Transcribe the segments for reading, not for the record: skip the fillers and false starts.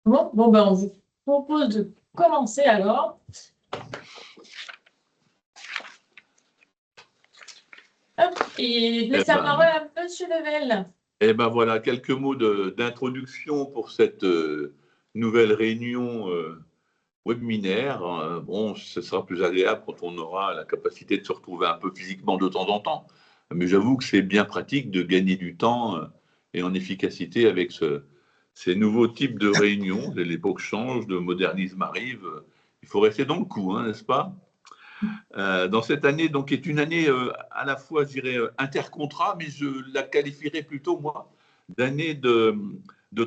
Bon, ben, on vous propose de commencer alors. Hop, et de laisser la parole à Monsieur Level. Eh ben voilà, quelques mots d'introduction pour cette nouvelle réunion webinaire. Bon, ce sera plus agréable quand on aura la capacité de se retrouver un peu physiquement de temps en temps. Mais j'avoue que c'est bien pratique de gagner du temps et en efficacité avec ces nouveaux types de réunions. L'époque change, le modernisme arrive. Il faut rester dans le coup, hein, n'est-ce pas? Dans cette année, donc, qui est une année à la fois, je dirais, intercontrat, mais je la qualifierais plutôt, moi, d'année de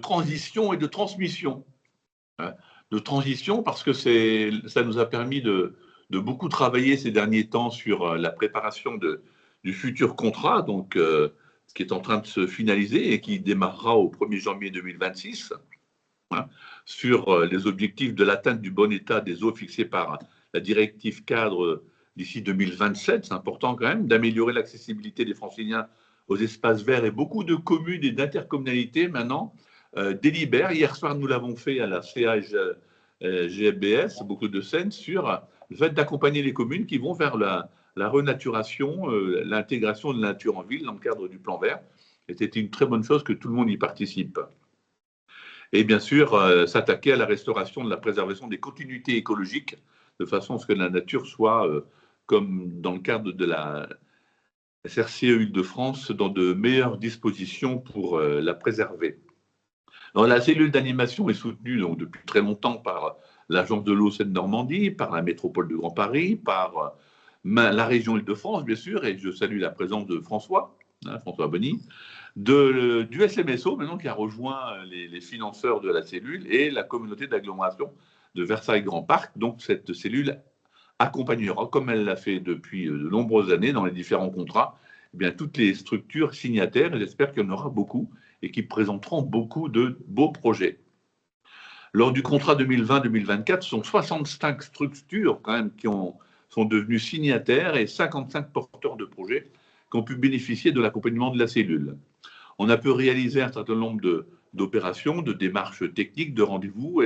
transition et de transmission. Hein. De transition parce que ça nous a permis de beaucoup travailler ces derniers temps sur la préparation du futur contrat, donc, qui est en train de se finaliser et qui démarrera au 1er janvier 2026, hein, sur les objectifs de l'atteinte du bon état des eaux fixés par la directive cadre d'ici 2027. C'est important quand même d'améliorer l'accessibilité des Franciliens aux espaces verts, et beaucoup de communes et d'intercommunalités maintenant délibèrent. Hier soir, nous l'avons fait à la CAGBS, beaucoup de scènes, sur le fait d'accompagner les communes qui vont vers la renaturation, l'intégration de la nature en ville dans le cadre du plan vert. Et c'était une très bonne chose que tout le monde y participe. Et bien sûr, s'attaquer à la restauration de la préservation des continuités écologiques, de façon à ce que la nature soit, comme dans le cadre de la SRCE Île-de-France, dans de meilleures dispositions pour la préserver. Alors, la cellule d'animation est soutenue donc, depuis très longtemps par l'Agence de l'eau Seine-Normandie, par la métropole de Grand Paris, par la région Île-de-France, bien sûr, et je salue la présence de François, François Bonny, du SMSO, maintenant, qui a rejoint les financeurs de la cellule et la communauté d'agglomération de Versailles-Grand Parc. Donc, cette cellule accompagnera, comme elle l'a fait depuis de nombreuses années dans les différents contrats, eh bien, toutes les structures signataires, et j'espère qu'il y en aura beaucoup, et qui présenteront beaucoup de beaux projets. Lors du contrat 2020-2024, ce sont 65 structures quand même qui sont devenues signataires et 55 porteurs de projets qui ont pu bénéficier de l'accompagnement de la cellule. On a pu réaliser un certain nombre d'opérations, de démarches techniques, de rendez-vous,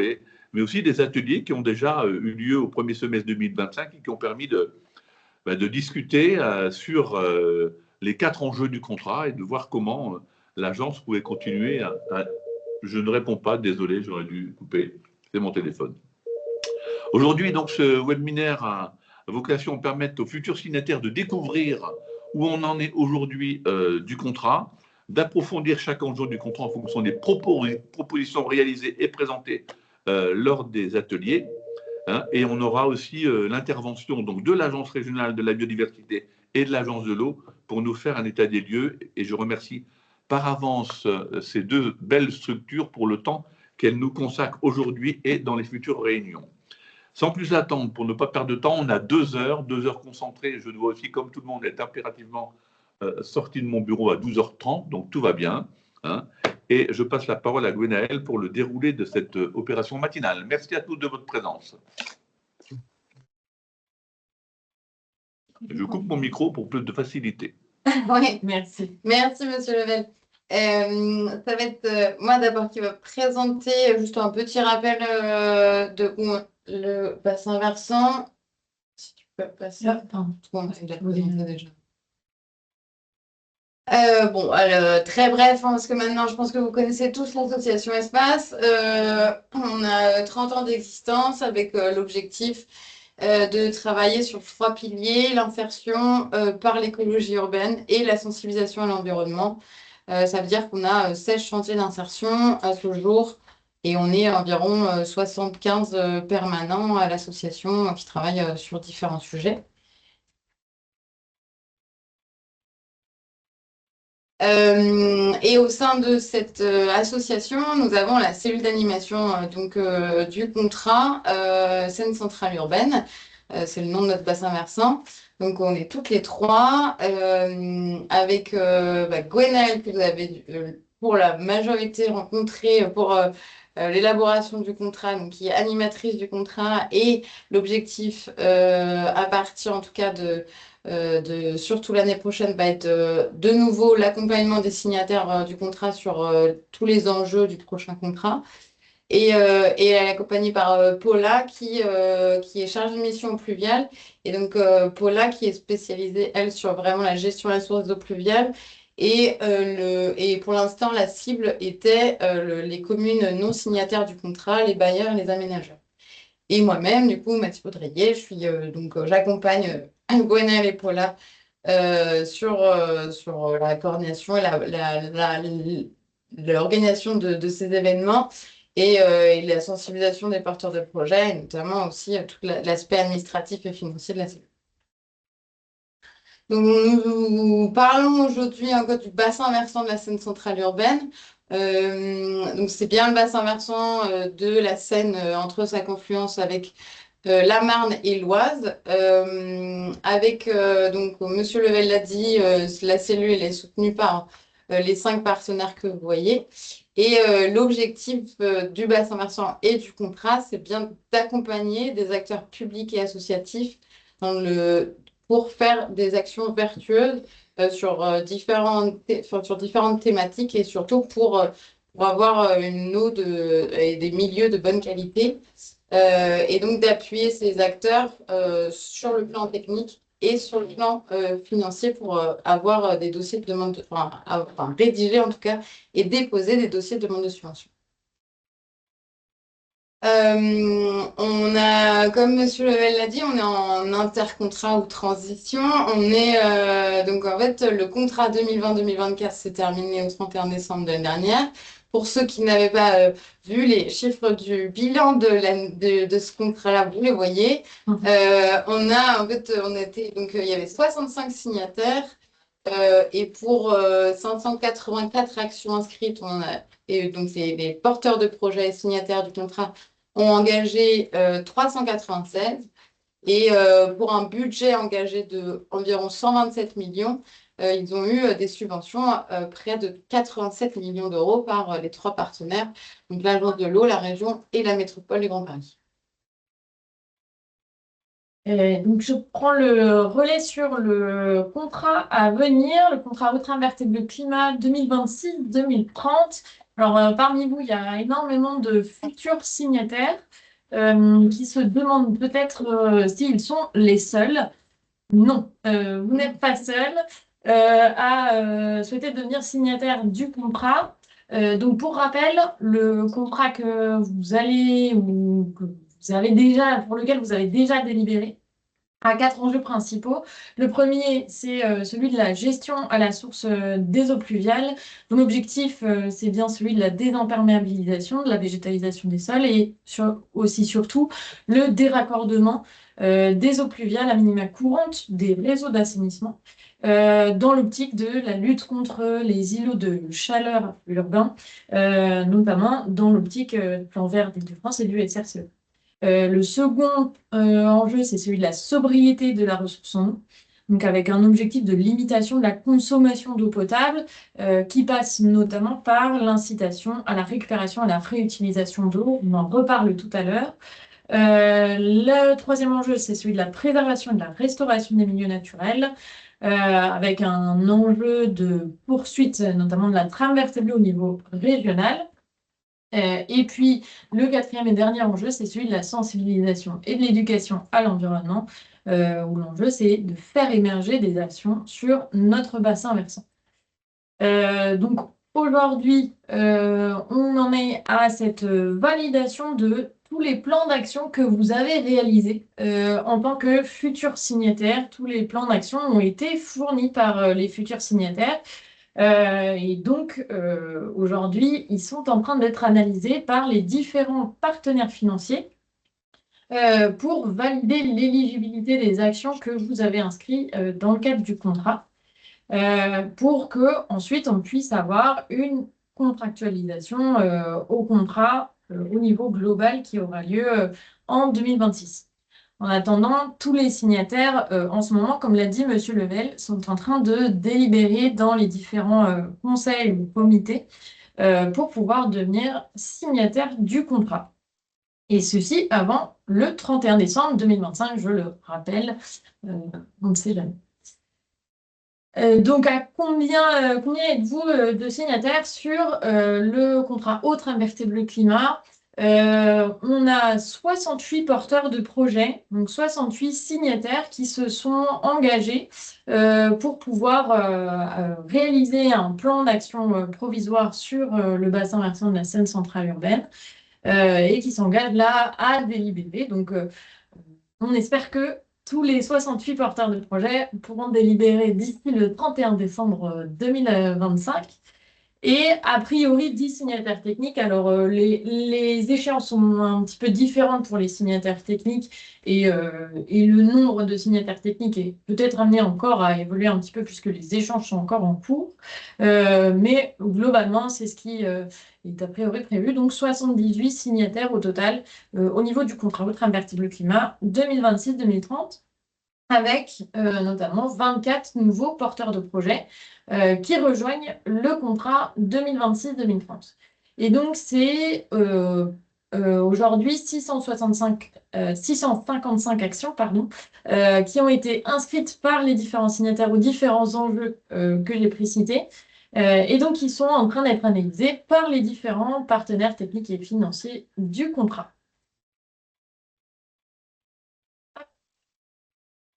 mais aussi des ateliers qui ont déjà eu lieu au premier semestre 2025 et qui ont permis de discuter sur les 4 enjeux du contrat et de voir comment l'agence pouvait continuer Je ne réponds pas, désolé, j'aurais dû couper, c'est mon téléphone. Aujourd'hui, donc, ce webinaire a vocation à permettre aux futurs signataires de découvrir où on en est aujourd'hui du contrat, d'approfondir chaque enjeu du contrat en fonction des propositions réalisées et présentées lors des ateliers. Hein, et on aura aussi l'intervention donc, de l'Agence régionale de la biodiversité et de l'Agence de l'eau pour nous faire un état des lieux. Et je remercie par avance ces deux belles structures pour le temps qu'elles nous consacrent aujourd'hui et dans les futures réunions. Sans plus attendre, pour ne pas perdre de temps, on a 2 heures concentrées. Je dois aussi, comme tout le monde, être impérativement sorti de mon bureau à 12h30, donc tout va bien. Hein. Et je passe la parole à Gwenaëlle pour le déroulé de cette opération matinale. Merci à tous de votre présence. Je coupe mon micro pour plus de facilité. Oui, Merci. Merci, Monsieur Level. Ça va être moi d'abord qui va présenter juste un petit rappel de le bassin versant. Si tu peux passer. Bon, il a présenté déjà. Bon, très bref, hein, parce que maintenant, je pense que vous connaissez tous l'association Espace. On a 30 ans d'existence avec l'objectif de travailler sur 3 piliers, l'insertion par l'écologie urbaine et la sensibilisation à l'environnement. Ça veut dire qu'on a 16 chantiers d'insertion à ce jour et on est environ 75 permanents à l'association qui travaillent sur différents sujets. Et au sein de cette association, nous avons la cellule d'animation du contrat Seine Centrale Urbaine. C'est le nom de notre bassin versant. Donc on est toutes les 3 avec Gwenaëlle que vous avez pour la majorité rencontrée pour l'élaboration du contrat, donc qui est animatrice du contrat, et l'objectif à partir en tout cas surtout l'année prochaine va être de nouveau l'accompagnement des signataires du contrat sur tous les enjeux du prochain contrat. Et elle est accompagnée par Paula qui est chargée de mission eaux pluviales. Et donc Paula qui est spécialisée, elle, sur vraiment la gestion de la source d'eau pluviale. Et pour l'instant, la cible était les communes non signataires du contrat, les bailleurs et les aménageurs. Et moi-même, du coup, Mathilde Baudrier, j'accompagne Gwenaëlle et Paula sur la coordination et l'organisation de ces événements et la sensibilisation des porteurs de projets, et notamment aussi tout l'aspect administratif et financier de la cellule. Donc, nous parlons aujourd'hui encore du bassin versant de la Seine centrale urbaine. Donc, c'est bien le bassin versant de la Seine entre sa confluence avec la Marne et l'Oise. Donc, Monsieur Level l'a dit, la cellule est soutenue par les 5 partenaires que vous voyez. Et l'objectif du bassin versant et du contrat, c'est bien d'accompagner des acteurs publics et associatifs pour faire des actions vertueuses sur différentes thématiques et surtout pour avoir une eau et des milieux de bonne qualité. Et donc d'appuyer ces acteurs sur le plan technique et sur le plan financier pour avoir des dossiers de demande, rédiger en tout cas et déposer des dossiers de demande de subvention. Comme Monsieur Level l'a dit, on est en intercontrat ou transition. Donc en fait, le contrat 2020-2024 s'est terminé au 31 décembre de l'année dernière. Pour ceux qui n'avaient pas vu les chiffres du bilan de ce contrat-là, vous les voyez. Donc il y avait 65 signataires et pour 584 actions inscrites, et donc c'est les porteurs de projets et signataires du contrat ont engagé 396 et pour un budget engagé de environ 127 millions, ils ont eu des subventions près de 87 millions d'euros par les 3 partenaires, donc l'Agence de l'eau, la région et la métropole du Grand Paris. Donc, je prends le relais sur le contrat à venir, le contrat Haute-Rhin Vertébrés Climat 2026-2030. Alors, parmi vous, il y a énormément de futurs signataires qui se demandent peut-être s'ils sont les seuls. Non, vous n'êtes pas seuls à souhaiter devenir signataire du contrat. Donc, pour rappel, le contrat que vous allez ou que vous avez déjà, pour lequel vous avez déjà délibéré, a 4 enjeux principaux. Le premier, c'est celui de la gestion à la source des eaux pluviales. Donc, l'objectif, c'est bien celui de la désimperméabilisation, de la végétalisation des sols et aussi surtout le déraccordement des eaux pluviales à minima courantes des réseaux d'assainissement dans l'optique de la lutte contre les îlots de chaleur urbains, notamment dans l'optique du plan vert d'Île-de-France et du SRCE. Le second enjeu, c'est celui de la sobriété de la ressource en eau, donc avec un objectif de limitation de la consommation d'eau potable qui passe notamment par l'incitation à la récupération et à la réutilisation d'eau. On en reparle tout à l'heure. Le troisième enjeu, c'est celui de la préservation et de la restauration des milieux naturels, avec un enjeu de poursuite, notamment de la trame verte bleue au niveau régional. Et puis, le quatrième et dernier enjeu, c'est celui de la sensibilisation et de l'éducation à l'environnement, où l'enjeu, c'est de faire émerger des actions sur notre bassin versant. Donc, aujourd'hui, on en est à cette validation de tous les plans d'action que vous avez réalisés en tant que futurs signataires. Tous les plans d'action ont été fournis par les futurs signataires. Et donc, aujourd'hui, ils sont en train d'être analysés par les différents partenaires financiers pour valider l'éligibilité des actions que vous avez inscrites dans le cadre du contrat, pour qu'ensuite on puisse avoir une contractualisation au contrat au niveau global qui aura lieu en 2026. En attendant, tous les signataires, en ce moment, comme l'a dit Monsieur Level, sont en train de délibérer dans les différents conseils ou comités pour pouvoir devenir signataires du contrat. Et ceci avant le 31 décembre 2025, je le rappelle, on ne sait jamais. Donc, à combien êtes-vous de signataires sur le contrat Haute-Rhin Vertébrés Climat On a 68 porteurs de projets, donc 68 signataires qui se sont engagés pour pouvoir réaliser un plan d'action provisoire sur le bassin versant de la Seine centrale urbaine et qui s'engagent là à délibérer. Donc, on espère que tous les 68 porteurs de projets pourront délibérer d'ici le 31 décembre 2025. Et a priori, 10 signataires techniques. Alors, les échéances sont un petit peu différentes pour les signataires techniques et le nombre de signataires techniques est peut-être amené encore à évoluer un petit peu puisque les échanges sont encore en cours. Mais globalement, c'est ce qui est a priori prévu. Donc, 78 signataires au total au niveau du contrat Outre Invertible Climat 2026-2030 avec notamment 24 nouveaux porteurs de projets qui rejoignent le contrat 2026-2030. Et donc, c'est aujourd'hui 655 actions qui ont été inscrites par les différents signataires aux différents enjeux que j'ai précités. Et donc, ils sont en train d'être analysés par les différents partenaires techniques et financiers du contrat.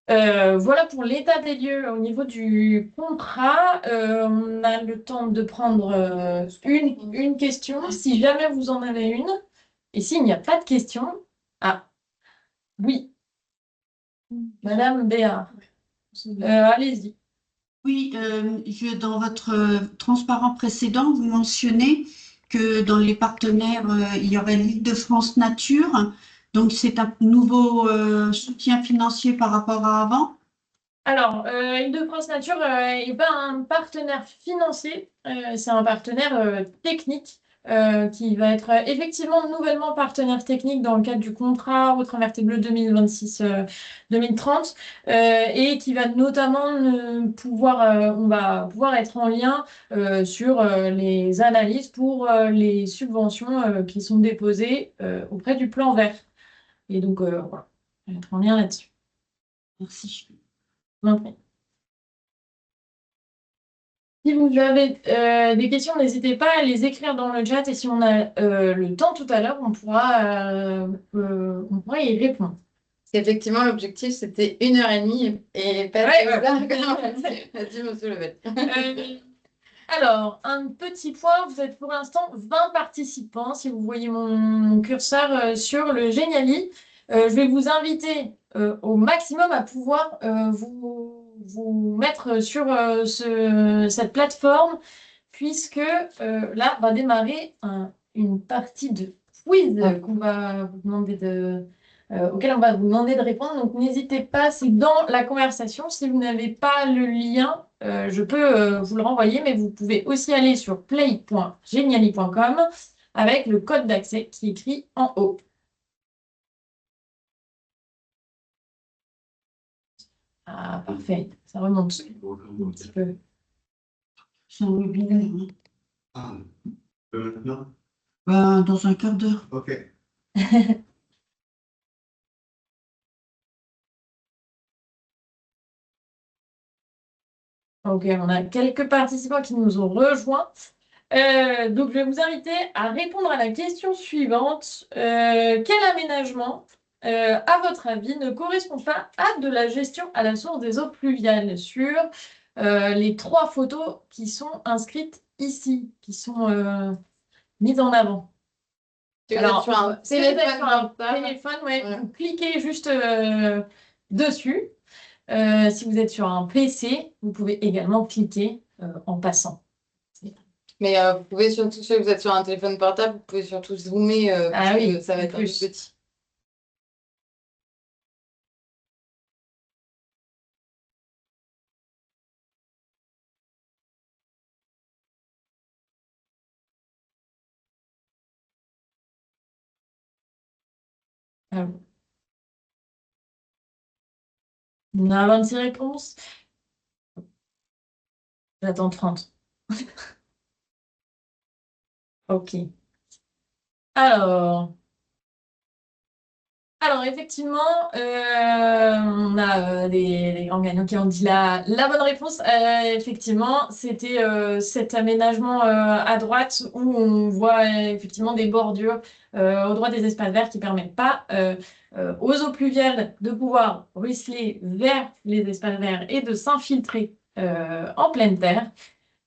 Voilà pour l'état des lieux au niveau du contrat. On a le temps de prendre une question, si jamais vous en avez une. Et s'il n'y a pas de question, ah oui, Madame Béard, allez-y. Oui, dans votre transparent précédent, vous mentionnez que dans les partenaires, il y aurait l'Île-de-France Nature. Donc, c'est un nouveau soutien financier par rapport à avant. Alors, Île-de-France Nature n'est pas un partenaire financier, c'est un partenaire technique qui va être effectivement nouvellement partenaire technique dans le cadre du contrat Haute-Mer Bleue 2026-2030 et qui va notamment on va pouvoir être en lien sur les analyses pour les subventions qui sont déposées auprès du plan vert. Et donc, voilà, on va être en lien là-dessus. Merci. Ok. Si vous avez des questions, n'hésitez pas à les écrire dans le chat et si on a le temps tout à l'heure, on pourra y répondre. Effectivement, l'objectif, c'était 1h30 et pas Ouais, 2 heures. Vas-y, monsieur Levet. Alors, un petit point, vous êtes pour l'instant 20 participants. Si vous voyez mon curseur sur le Geniali, je vais vous inviter au maximum à pouvoir vous mettre sur cette plateforme, puisque là va démarrer une partie de quiz auquel on va vous demander de répondre. Donc, n'hésitez pas, c'est dans la conversation. Si vous n'avez pas le lien, je peux vous le renvoyer, mais vous pouvez aussi aller sur play.geniali.com avec le code d'accès qui est écrit en haut. Ah, parfait, ça remonte un petit peu. C'est un webinaire. Ah, maintenant? Dans un quart d'heure. Ok. Ok, on a quelques participants qui nous ont rejoints. Donc, je vais vous inviter à répondre à la question suivante. Quel aménagement, à votre avis, ne correspond pas à de la gestion à la source des eaux pluviales sur les 3 photos qui sont inscrites ici, qui sont mises en avant? Tu Alors, sur un si vous êtes téléphone sur un portable. téléphone, ouais, Voilà. vous cliquez juste dessus. Si vous êtes sur un PC, vous pouvez également cliquer en passant. Mais vous pouvez surtout, si vous êtes sur un téléphone portable, vous pouvez surtout zoomer parce Ah oui, que ça va en être un peu plus. petit. Ah bon. On a 26 réponses. J'attends 30. Ok. Alors, Alors, effectivement, on a des grands gagnants qui ont dit la bonne réponse. Effectivement, c'était cet aménagement à droite où on voit effectivement des bordures au droit des espaces verts qui ne permettent pas aux eaux pluviales de pouvoir ruisseler vers les espaces verts et de s'infiltrer en pleine terre.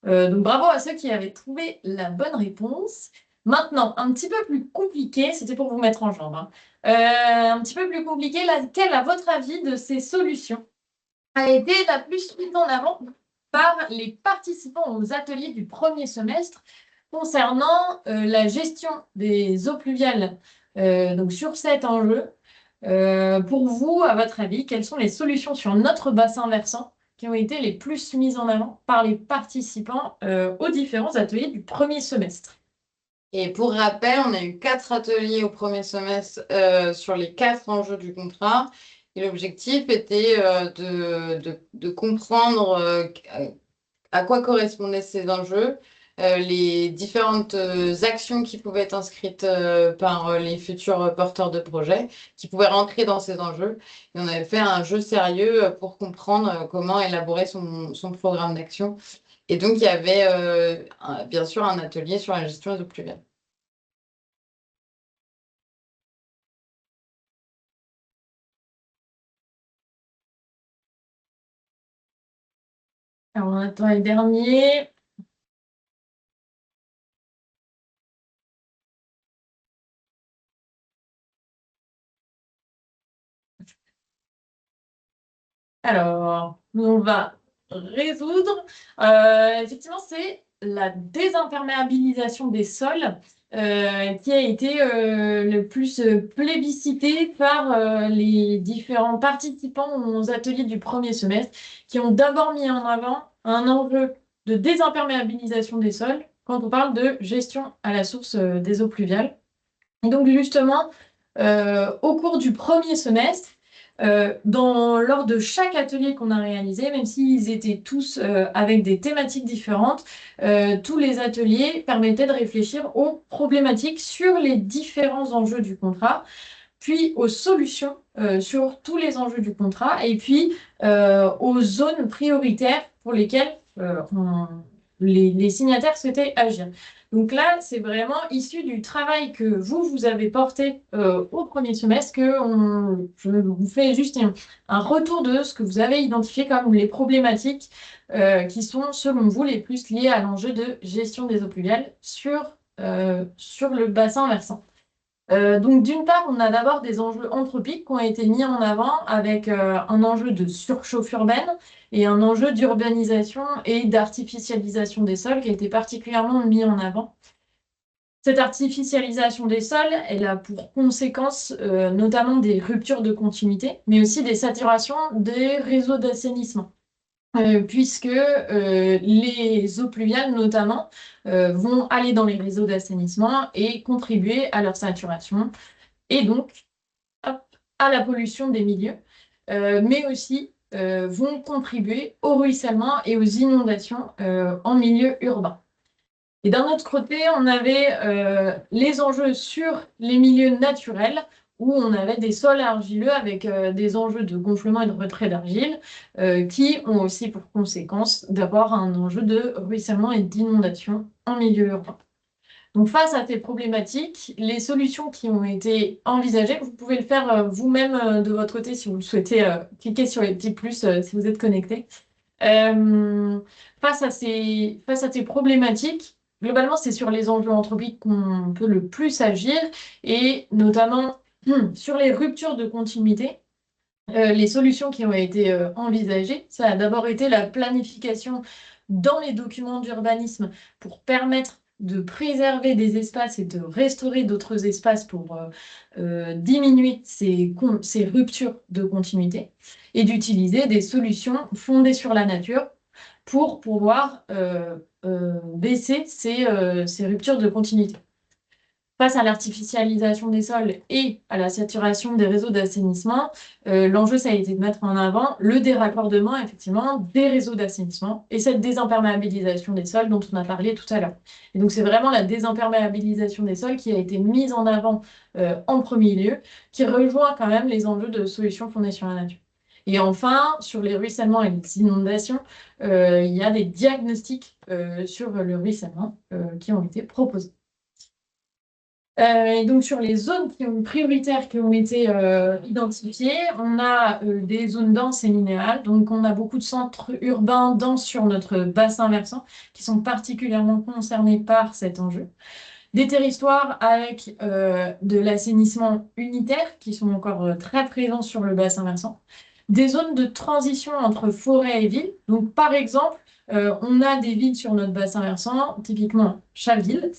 Donc, bravo à ceux qui avaient trouvé la bonne réponse. Maintenant, un petit peu plus compliqué, c'était pour vous mettre en jambe, hein. Un petit peu plus compliqué, laquelle, à votre avis, de ces solutions a été la plus mise en avant par les participants aux ateliers du premier semestre concernant la gestion des eaux pluviales donc sur cet enjeu? Pour vous, à votre avis, quelles sont les solutions sur notre bassin versant qui ont été les plus mises en avant par les participants aux différents ateliers du premier semestre? Et pour rappel, on a eu 4 ateliers au premier semestre sur les 4 enjeux du contrat. Et l'objectif était de comprendre à quoi correspondaient ces enjeux, les différentes actions qui pouvaient être inscrites par les futurs porteurs de projets, qui pouvaient rentrer dans ces enjeux. Et on avait fait un jeu sérieux pour comprendre comment élaborer son programme d'action. Et donc, il y avait bien sûr un atelier sur la gestion des eaux pluviales. Alors, on attend les derniers. Alors, on va résoudre. Effectivement, c'est la désimperméabilisation des sols qui a été le plus plébiscité par les différents participants aux ateliers du premier semestre, qui ont d'abord mis en avant un enjeu de désimperméabilisation des sols quand on parle de gestion à la source des eaux pluviales. Et donc, justement, au cours du premier semestre, lors de chaque atelier qu'on a réalisé, même s'ils étaient tous avec des thématiques différentes, tous les ateliers permettaient de réfléchir aux problématiques sur les différents enjeux du contrat, puis aux solutions sur tous les enjeux du contrat, et puis aux zones prioritaires pour lesquelles les signataires souhaitaient agir. Donc là, c'est vraiment issu du travail que vous avez porté au premier semestre, je vous fais juste un retour de ce que vous avez identifié comme les problématiques qui sont, selon vous, les plus liées à l'enjeu de gestion des eaux pluviales sur le bassin versant. Donc, d'une part, on a d'abord des enjeux anthropiques qui ont été mis en avant avec un enjeu de surchauffe urbaine et un enjeu d'urbanisation et d'artificialisation des sols qui a été particulièrement mis en avant. Cette artificialisation des sols, elle a pour conséquence notamment des ruptures de continuité, mais aussi des saturations des réseaux d'assainissement. Puisque les eaux pluviales, notamment, vont aller dans les réseaux d'assainissement et contribuer à leur saturation, et donc hop, à la pollution des milieux, mais aussi vont contribuer au ruissellement et aux inondations en milieu urbain. Et d'un autre côté, on avait les enjeux sur les milieux naturels, où on avait des sols argileux avec des enjeux de gonflement et de retrait d'argile, qui ont aussi pour conséquence d'avoir un enjeu de ruissellement et d'inondation en milieu urbain. Donc face à ces problématiques, les solutions qui ont été envisagées, vous pouvez le faire vous-même de votre côté si vous le souhaitez, cliquez sur les petits plus si vous êtes connecté. Face à ces problématiques, globalement, c'est sur les enjeux anthropiques qu'on peut le plus agir, et notamment sur les ruptures de continuité. Les solutions qui ont été envisagées, ça a d'abord été la planification dans les documents d'urbanisme pour permettre de préserver des espaces et de restaurer d'autres espaces pour diminuer ces ruptures de continuité, et d'utiliser des solutions fondées sur la nature pour pouvoir baisser ces ruptures de continuité. Face à l'artificialisation des sols et à la saturation des réseaux d'assainissement, l'enjeu, ça a été de mettre en avant le déraccordement, effectivement, des réseaux d'assainissement et cette désimperméabilisation des sols dont on a parlé tout à l'heure. Et donc, c'est vraiment la désimperméabilisation des sols qui a été mise en avant en premier lieu, qui rejoint quand même les enjeux de solutions fondées sur la nature. Et enfin, sur les ruissellements et les inondations, il y a des diagnostics sur le ruissellement qui ont été proposés. Et donc, sur les zones prioritaires qui ont été identifiées, on a des zones denses et minérales. Donc, on a beaucoup de centres urbains denses sur notre bassin versant qui sont particulièrement concernés par cet enjeu. Des territoires avec de l'assainissement unitaire qui sont encore très présents sur le bassin versant. Des zones de transition entre forêt et ville. Donc, par exemple, on a des villes sur notre bassin versant, typiquement Chaville,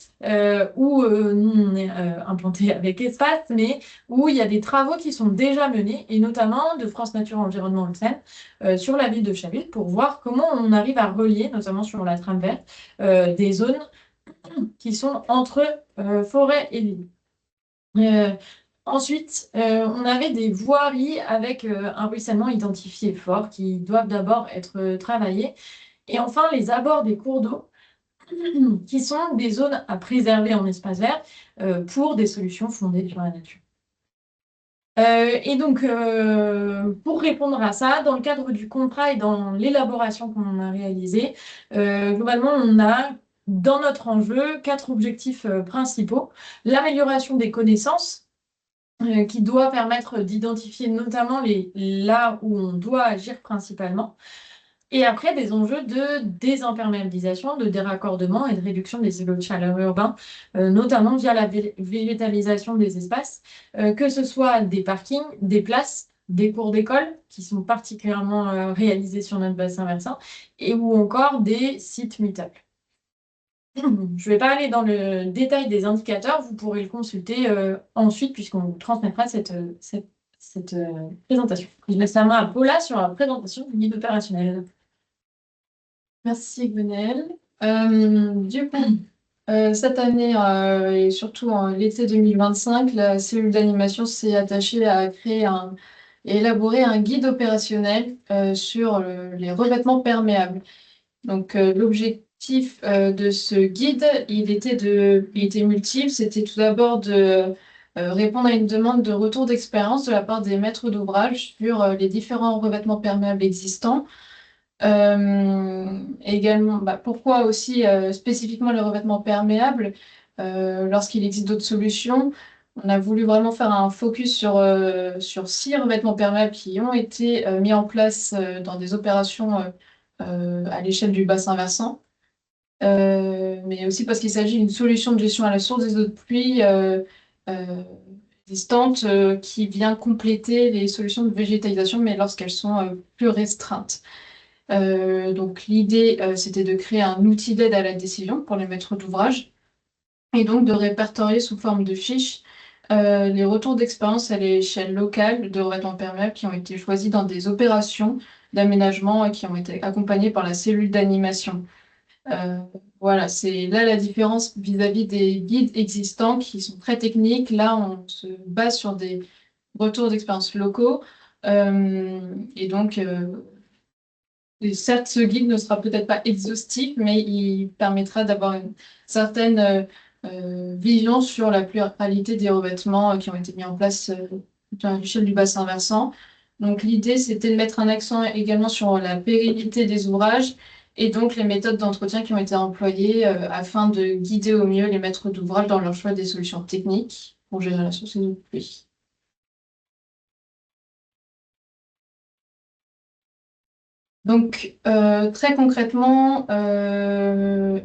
où nous, on est implanté avec espace, mais où il y a des travaux qui sont déjà menés, et notamment de France Nature Environnement Hauts-de-Seine, sur la ville de Chaville, pour voir comment on arrive à relier, notamment sur la trame verte, des zones qui sont entre forêt et ville. Ensuite, on avait des voiries avec un ruissellement identifié fort qui doivent d'abord être travaillés. Et enfin, les abords des cours d'eau qui sont des zones à préserver en espace vert pour des solutions fondées sur la nature. Et donc, pour répondre à ça, dans le cadre du contrat et dans l'élaboration qu'on a réalisée, globalement, on a dans notre enjeu 4 objectifs principaux. L'amélioration des connaissances, qui doit permettre d'identifier notamment là où on doit agir principalement. Et après, des enjeux de désimperméabilisation, de déraccordement et de réduction des îlots de chaleur urbains, notamment via la végétalisation des espaces, que ce soit des parkings, des places, des cours d'école, qui sont particulièrement réalisés sur notre bassin versant, et ou encore des sites mutables. Je ne vais pas aller dans le détail des indicateurs, vous pourrez le consulter ensuite, puisqu'on vous transmettra cette présentation. Je laisse la main à Paula sur la présentation du guide opérationnel. Merci Gwenaëlle. Du coup, cette année et surtout en l'été 2025, la cellule d'animation s'est attachée à créer et élaborer un guide opérationnel sur les revêtements perméables. Donc l'objectif de ce guide, il était multiple. C'était tout d'abord de répondre à une demande de retour d'expérience de la part des maîtres d'ouvrage sur les différents revêtements perméables existants. Également, pourquoi aussi spécifiquement les revêtements perméables lorsqu'il existe d'autres solutions. On a voulu vraiment faire un focus sur 6 revêtements perméables qui ont été mis en place dans des opérations à l'échelle du bassin versant. Mais aussi parce qu'il s'agit d'une solution de gestion à la source des eaux de pluie existantes qui vient compléter les solutions de végétalisation, mais lorsqu'elles sont plus restreintes. Donc l'idée, c'était de créer un outil d'aide à la décision pour les maîtres d'ouvrage et donc de répertorier sous forme de fiches les retours d'expérience à l'échelle locale de revêtements perméables qui ont été choisis dans des opérations d'aménagement et qui ont été accompagnées par la cellule d'animation. Voilà, c'est là la différence vis-à-vis des guides existants qui sont très techniques. Là, on se base sur des retours d'expérience locaux et donc et certes, ce guide ne sera peut-être pas exhaustif, mais il permettra d'avoir une certaine vision sur la pluralité des revêtements qui ont été mis en place à l'échelle du bassin versant. Donc l'idée, c'était de mettre un accent également sur la pérennité des ouvrages et donc les méthodes d'entretien qui ont été employées afin de guider au mieux les maîtres d'ouvrage dans leur choix des solutions techniques pour gérer la source des eaux de pluie. Donc, très concrètement,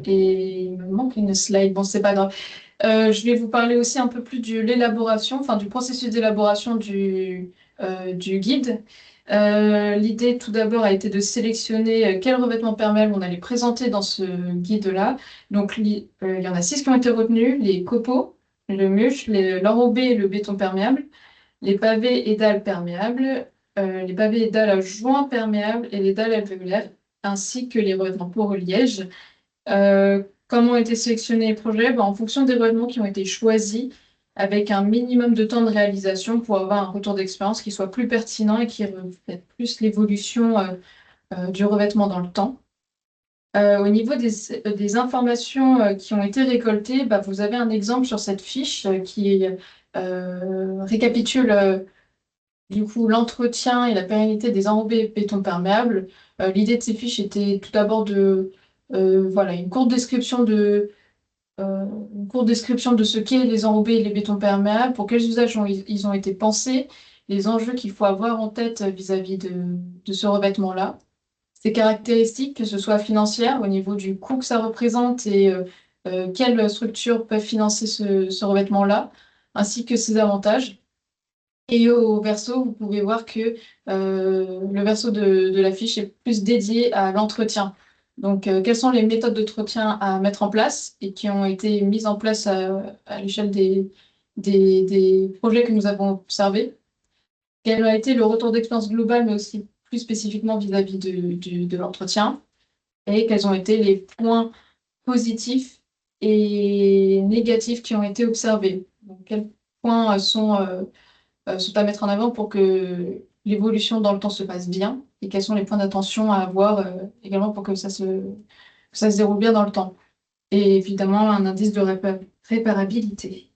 et il me manque une slide, bon, c'est pas grave. Je vais vous parler aussi un peu plus de l'élaboration, enfin du processus d'élaboration du guide. L'idée, tout d'abord, a été de sélectionner quels revêtements perméables on allait présenter dans ce guide-là. Donc, il y en a 6 qui ont été retenus, les copeaux, le mulch, l'enrobé et le béton perméable, les pavés et dalles perméables, les pavés et dalles à joints perméables et les dalles alvéolaires, ainsi que les revêtements poreux liège. Comment ont été sélectionnés les projets? En fonction des revêtements qui ont été choisis, avec un minimum de temps de réalisation pour avoir un retour d'expérience qui soit plus pertinent et qui reflète plus l'évolution du revêtement dans le temps. Au niveau des informations qui ont été récoltées, vous avez un exemple sur cette fiche qui récapitule du coup l'entretien et la pérennité des enrobés béton perméable. L'idée de ces fiches était tout d'abord de voilà, une courte description de ce qu'est les enrobés et les bétons perméables, pour quels usages ils ont été pensés, les enjeux qu'il faut avoir en tête vis-à-vis de ce revêtement-là, ses caractéristiques, que ce soit financières, au niveau du coût que ça représente et quelles structures peuvent financer ce revêtement-là, ainsi que ses avantages. Et au verso, vous pouvez voir que le verso de la fiche est plus dédié à l'entretien. Donc, quelles sont les méthodes d'entretien à mettre en place et qui ont été mises en place à l'échelle des projets que nous avons observés? Quel a été le retour d'expérience global, mais aussi plus spécifiquement vis-à-vis de l'entretien? Et quels ont été les points positifs et négatifs qui ont été observés? Donc, quels points sont à mettre en avant pour que l'évolution dans le temps se passe bien et quels sont les points d'attention à avoir également pour que ça se déroule bien dans le temps. Et évidemment, un indice de réparabilité.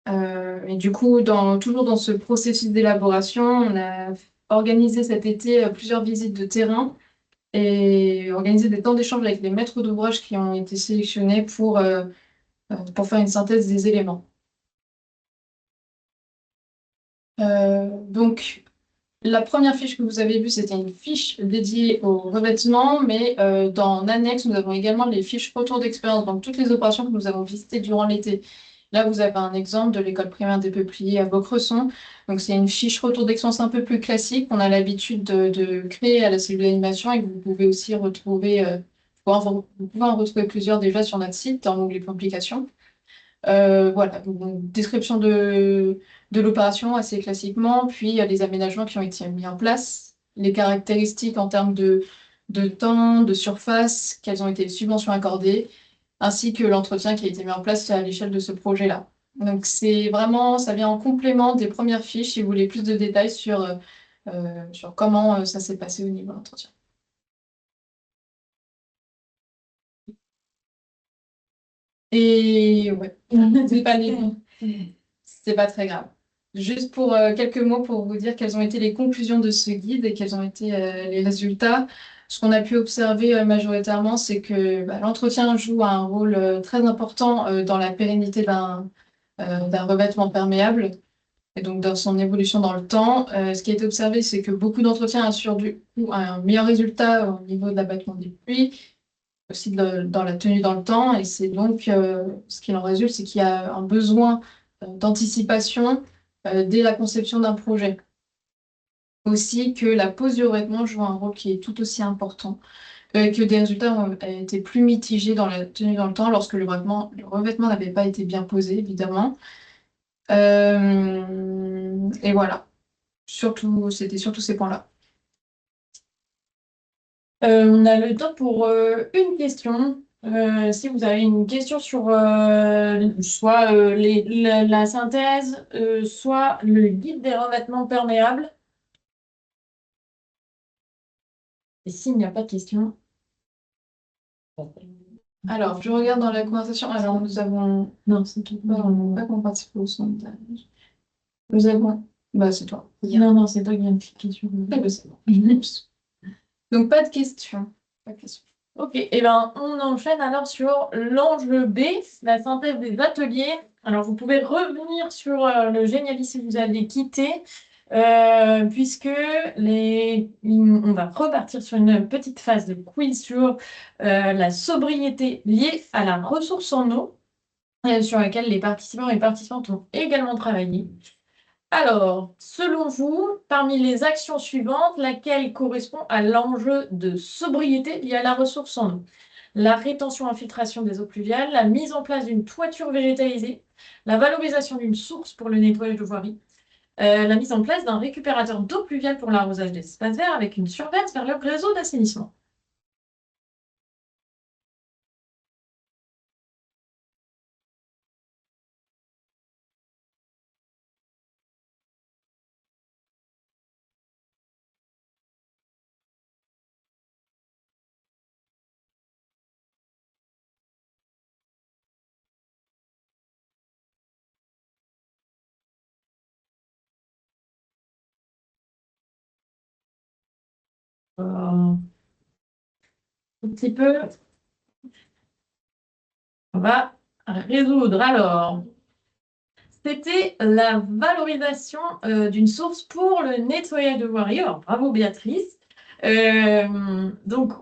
Et du coup, toujours dans ce processus d'élaboration, on a organisé cet été plusieurs visites de terrain et organisé des temps d'échange avec les maîtres d'ouvrage qui ont été sélectionnés pour faire une synthèse des éléments. Donc, la première fiche que vous avez vue, c'était une fiche dédiée au revêtement, mais dans l'annexe, nous avons également les fiches retour d'expérience, donc toutes les opérations que nous avons visitées durant l'été. Là, vous avez un exemple de l'école primaire des Peupliers à Vaucresson. Donc, c'est une fiche retour d'expérience un peu plus classique qu'on a l'habitude de créer à la cellule d'animation et que vous pouvez aussi retrouver, vous pouvez en retrouver plusieurs déjà sur notre site dans l'onglet publications. Voilà, donc, description de l'opération assez classiquement, puis les aménagements qui ont été mis en place, les caractéristiques en termes de temps, de surface, quelles ont été les subventions accordées, ainsi que l'entretien qui a été mis en place à l'échelle de ce projet-là. Donc c'est vraiment, ça vient en complément des premières fiches si vous voulez plus de détails sur comment ça s'est passé au niveau de l'entretien. Et ouais, c'est pas très grave. Juste pour quelques mots pour vous dire quelles ont été les conclusions de ce guide et quels ont été les résultats. Ce qu'on a pu observer majoritairement, c'est que l'entretien joue un rôle très important dans la pérennité d'un revêtement perméable et donc dans son évolution dans le temps. Ce qui a été observé, c'est que beaucoup d'entretiens assurent du coup un meilleur résultat au niveau de l'abattement des pluies, aussi dans la tenue dans le temps. Et c'est donc ce qu'il en résulte, c'est qu'il y a un besoin d'anticipation dès la conception d'un projet. Aussi que la pose du revêtement joue un rôle qui est tout aussi important, que des résultats ont été plus mitigés dans la tenue dans le temps lorsque le revêtement n'avait pas été bien posé, évidemment. Et voilà, c'était surtout ces points-là. On a le temps pour une question. Si vous avez une question sur soit la synthèse, soit le guide des revêtements perméables. Et s'il n'y a pas de question. Alors, je regarde dans la conversation. Alors, nous avons. Non, c'est tout. On n'a pas participé au sondage. Nous avons. C'est toi. Non, non, c'est toi qui viens de cliquer sur. C'est bon. Donc, pas de question. Pas de question. Ok, et ben on enchaîne alors sur l'enjeu B, la synthèse des ateliers. Alors vous pouvez revenir sur le Génialis si vous avez quitté, puisque on va repartir sur une petite phase de quiz sur la sobriété liée à la ressource en eau, sur laquelle les participants et participantes ont également travaillé. Alors, selon vous, parmi les actions suivantes, laquelle correspond à l'enjeu de sobriété lié à la ressource en eau? La rétention-infiltration des eaux pluviales, la mise en place d'une toiture végétalisée, la valorisation d'une source pour le nettoyage de voirie, la mise en place d'un récupérateur d'eau pluviale pour l'arrosage des espaces verts avec une surveillance vers le réseau d'assainissement. un petit peu. On va résoudre. Alors, c'était la valorisation d'une source pour le nettoyage de voirie. Alors, bravo Béatrice. Donc,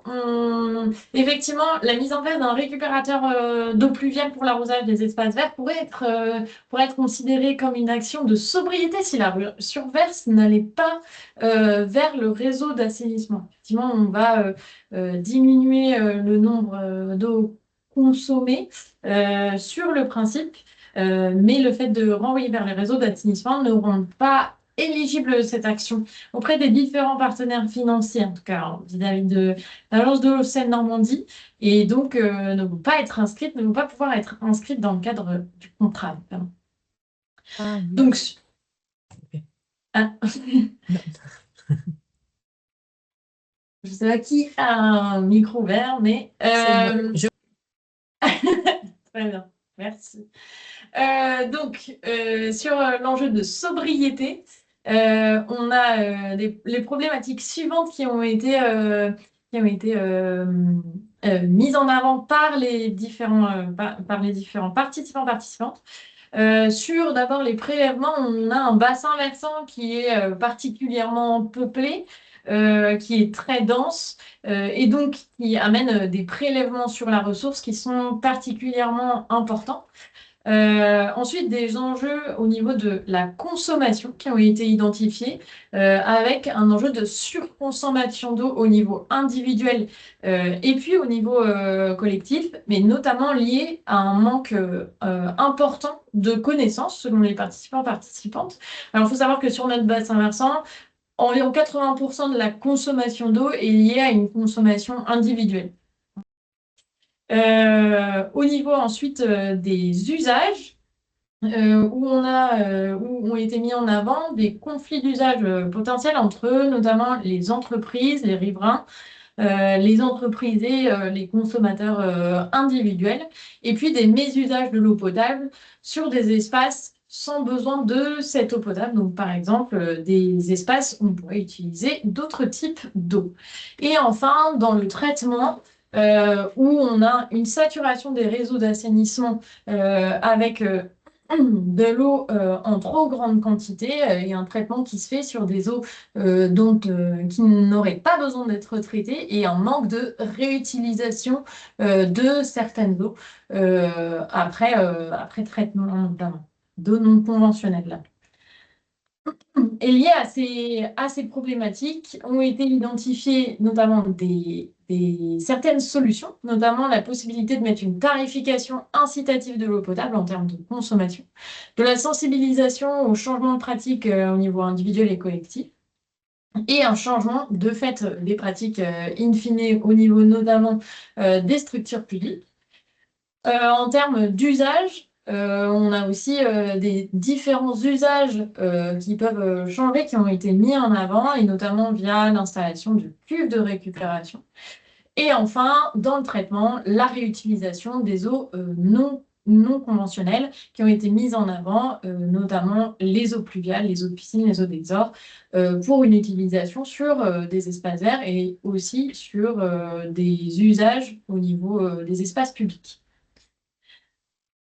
effectivement, la mise en place d'un récupérateur d'eau pluviale pour l'arrosage des espaces verts pourrait être considérée comme une action de sobriété si la surverse n'allait pas vers le réseau d'assainissement. Effectivement, on va diminuer le nombre d'eau consommée sur le principe, mais le fait de renvoyer vers les réseaux d'assainissement ne rend pas éligible cette action auprès des différents partenaires financiers, en tout cas vis-à-vis de l'Agence de l'eau Seine-Normandie, et donc ne vont pas être inscrites, ne vont pas pouvoir être inscrites dans le cadre du contrat. Pardon. Ah, oui. Donc, Ok. ah. Non. Je sais pas qui a un micro vert, mais C'est moi. très bien, merci. Donc, sur l'enjeu de sobriété, on a les problématiques suivantes qui ont été mises en avant par les par les différents participantes. Sur d'abord les prélèvements, on a un bassin versant qui est particulièrement peuplé, qui est très dense et donc qui amène des prélèvements sur la ressource qui sont particulièrement importants. Ensuite, des enjeux au niveau de la consommation qui ont été identifiés avec un enjeu de surconsommation d'eau au niveau individuel et puis au niveau collectif, mais notamment lié à un manque important de connaissances selon les participantes. Alors, il faut savoir que sur notre bassin versant, environ 80% de la consommation d'eau est liée à une consommation individuelle. Au niveau ensuite des usages, où ont été mis en avant des conflits d'usage potentiels entre eux, notamment les entreprises, les riverains, les entreprises et les consommateurs individuels, et puis des mésusages de l'eau potable sur des espaces sans besoin de cette eau potable, donc par exemple des espaces où on pourrait utiliser d'autres types d'eau. Et enfin, dans le traitement, où on a une saturation des réseaux d'assainissement avec de l'eau en trop grande quantité et un traitement qui se fait sur des eaux qui n'auraient pas besoin d'être traitées et un manque de réutilisation de certaines eaux après traitement notamment d'eau non conventionnelle. Et liées à ces problématiques ont été identifiées notamment certaines solutions, notamment la possibilité de mettre une tarification incitative de l'eau potable en termes de consommation, de la sensibilisation au changement de pratiques au niveau individuel et collectif, et un changement de fait des pratiques in fine au niveau notamment des structures publiques. En termes d'usage, on a aussi des différents usages qui peuvent changer, qui ont été mis en avant, et notamment via l'installation de cuves de récupération. Et enfin, dans le traitement, la réutilisation des eaux non conventionnelles qui ont été mises en avant, notamment les eaux pluviales, les eaux de piscine, les eaux d'exor, pour une utilisation sur des espaces verts et aussi sur des usages au niveau des espaces publics.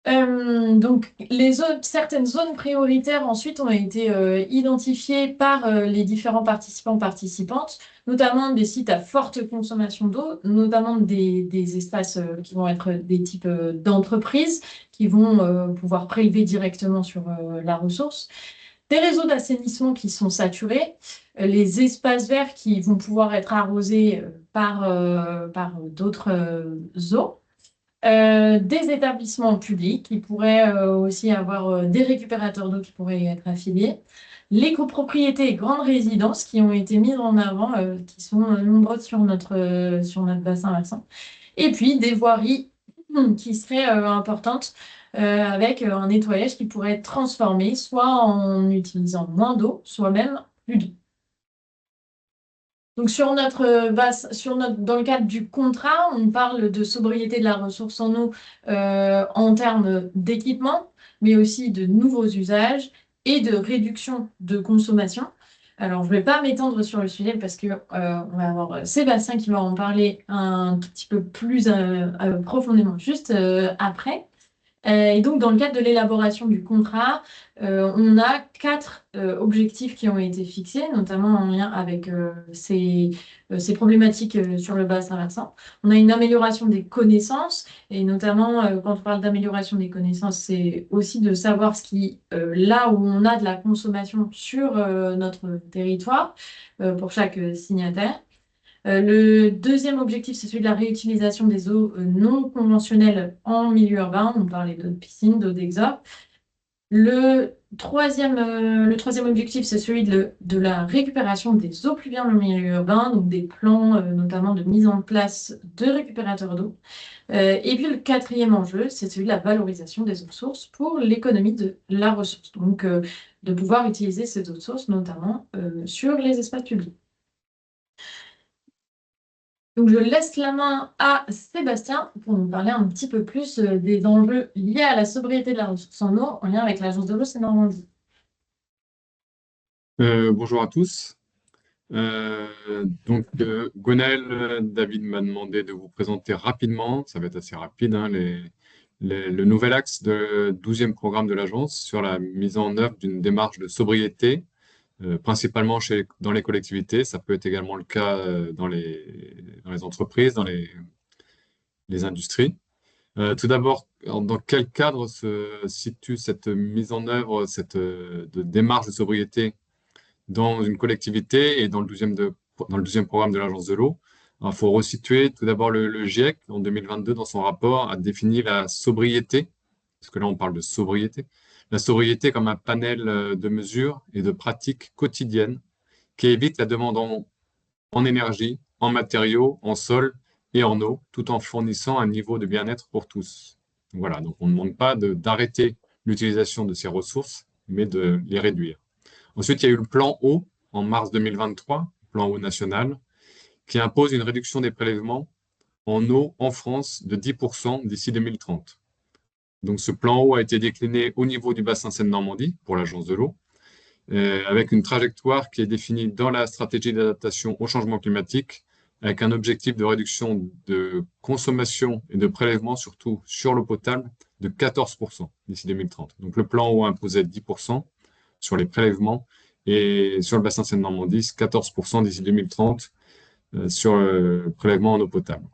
Donc, certaines zones prioritaires ensuite ont été identifiées par les différents participantes, notamment des sites à forte consommation d'eau, notamment des espaces qui vont être des types d'entreprises qui vont pouvoir prélever directement sur la ressource, des réseaux d'assainissement qui sont saturés, les espaces verts qui vont pouvoir être arrosés par d'autres eaux. Des établissements publics qui pourraient aussi avoir des récupérateurs d'eau qui pourraient être affiliés, les copropriétés et grandes résidences qui ont été mises en avant, qui sont nombreuses sur notre bassin versant, et puis des voiries qui seraient importantes avec un nettoyage qui pourrait être transformé soit en utilisant moins d'eau, soit même plus d'eau. Donc, dans le cadre du contrat, on parle de sobriété de la ressource en eau en termes d'équipement, mais aussi de nouveaux usages et de réduction de consommation. Alors, je ne vais pas m'étendre sur le sujet parce que on va avoir Sébastien qui va en parler un tout petit peu plus profondément juste après. Et donc, dans le cadre de l'élaboration du contrat, on a 4 objectifs qui ont été fixés, notamment en lien avec ces problématiques sur le bassin versant. On a une amélioration des connaissances, et notamment quand on parle d'amélioration des connaissances, c'est aussi de savoir ce qui, là où on a de la consommation sur notre territoire, pour chaque signataire. Le deuxième objectif, c'est celui de la réutilisation des eaux non conventionnelles en milieu urbain. On parlait d'eau de piscine, d'eau d'exode. Le troisième objectif, c'est celui de la récupération des eaux pluviales en milieu urbain, donc des plans notamment de mise en place de récupérateurs d'eau. Et puis le quatrième enjeu, c'est celui de la valorisation des eaux de source pour l'économie de la ressource. Donc de pouvoir utiliser ces eaux de source, notamment sur les espaces publics. Donc, je laisse la main à Sébastien pour nous parler un petit peu plus des enjeux liés à la sobriété de la ressource en eau en lien avec l'Agence de l'eau Seine-Normandie. Bonjour à tous. Gwenaël, David m'a demandé de vous présenter rapidement, ça va être assez rapide, hein, le nouvel axe de 12e programme de l'agence sur la mise en œuvre d'une démarche de sobriété, principalement dans les collectivités. Ça peut être également le cas dans les entreprises, dans les industries. Tout d'abord, dans quel cadre se situe cette mise en œuvre, de démarche de sobriété dans une collectivité et dans le 12e programme de l'Agence de l'eau? Il faut resituer tout d'abord le GIEC, en 2022, dans son rapport, a défini la sobriété, parce que là on parle de sobriété, la sobriété comme un panel de mesures et de pratiques quotidiennes qui évitent la demande en énergie, en matériaux, en sol et en eau, tout en fournissant un niveau de bien-être pour tous. Voilà, donc on ne demande pas d'arrêter l'utilisation de ces ressources, mais de les réduire. Ensuite, il y a eu le plan eau en mars 2023, plan eau national, qui impose une réduction des prélèvements en eau en France de 10% d'ici 2030. Donc ce plan eau a été décliné au niveau du bassin Seine-Normandie pour l'Agence de l'eau, avec une trajectoire qui est définie dans la stratégie d'adaptation au changement climatique, avec un objectif de réduction de consommation et de prélèvement, surtout sur l'eau potable, de 14% d'ici 2030. Donc le plan eau imposait 10% sur les prélèvements et sur le bassin Seine-Normandie, 14% d'ici 2030 sur le prélèvement en eau potable.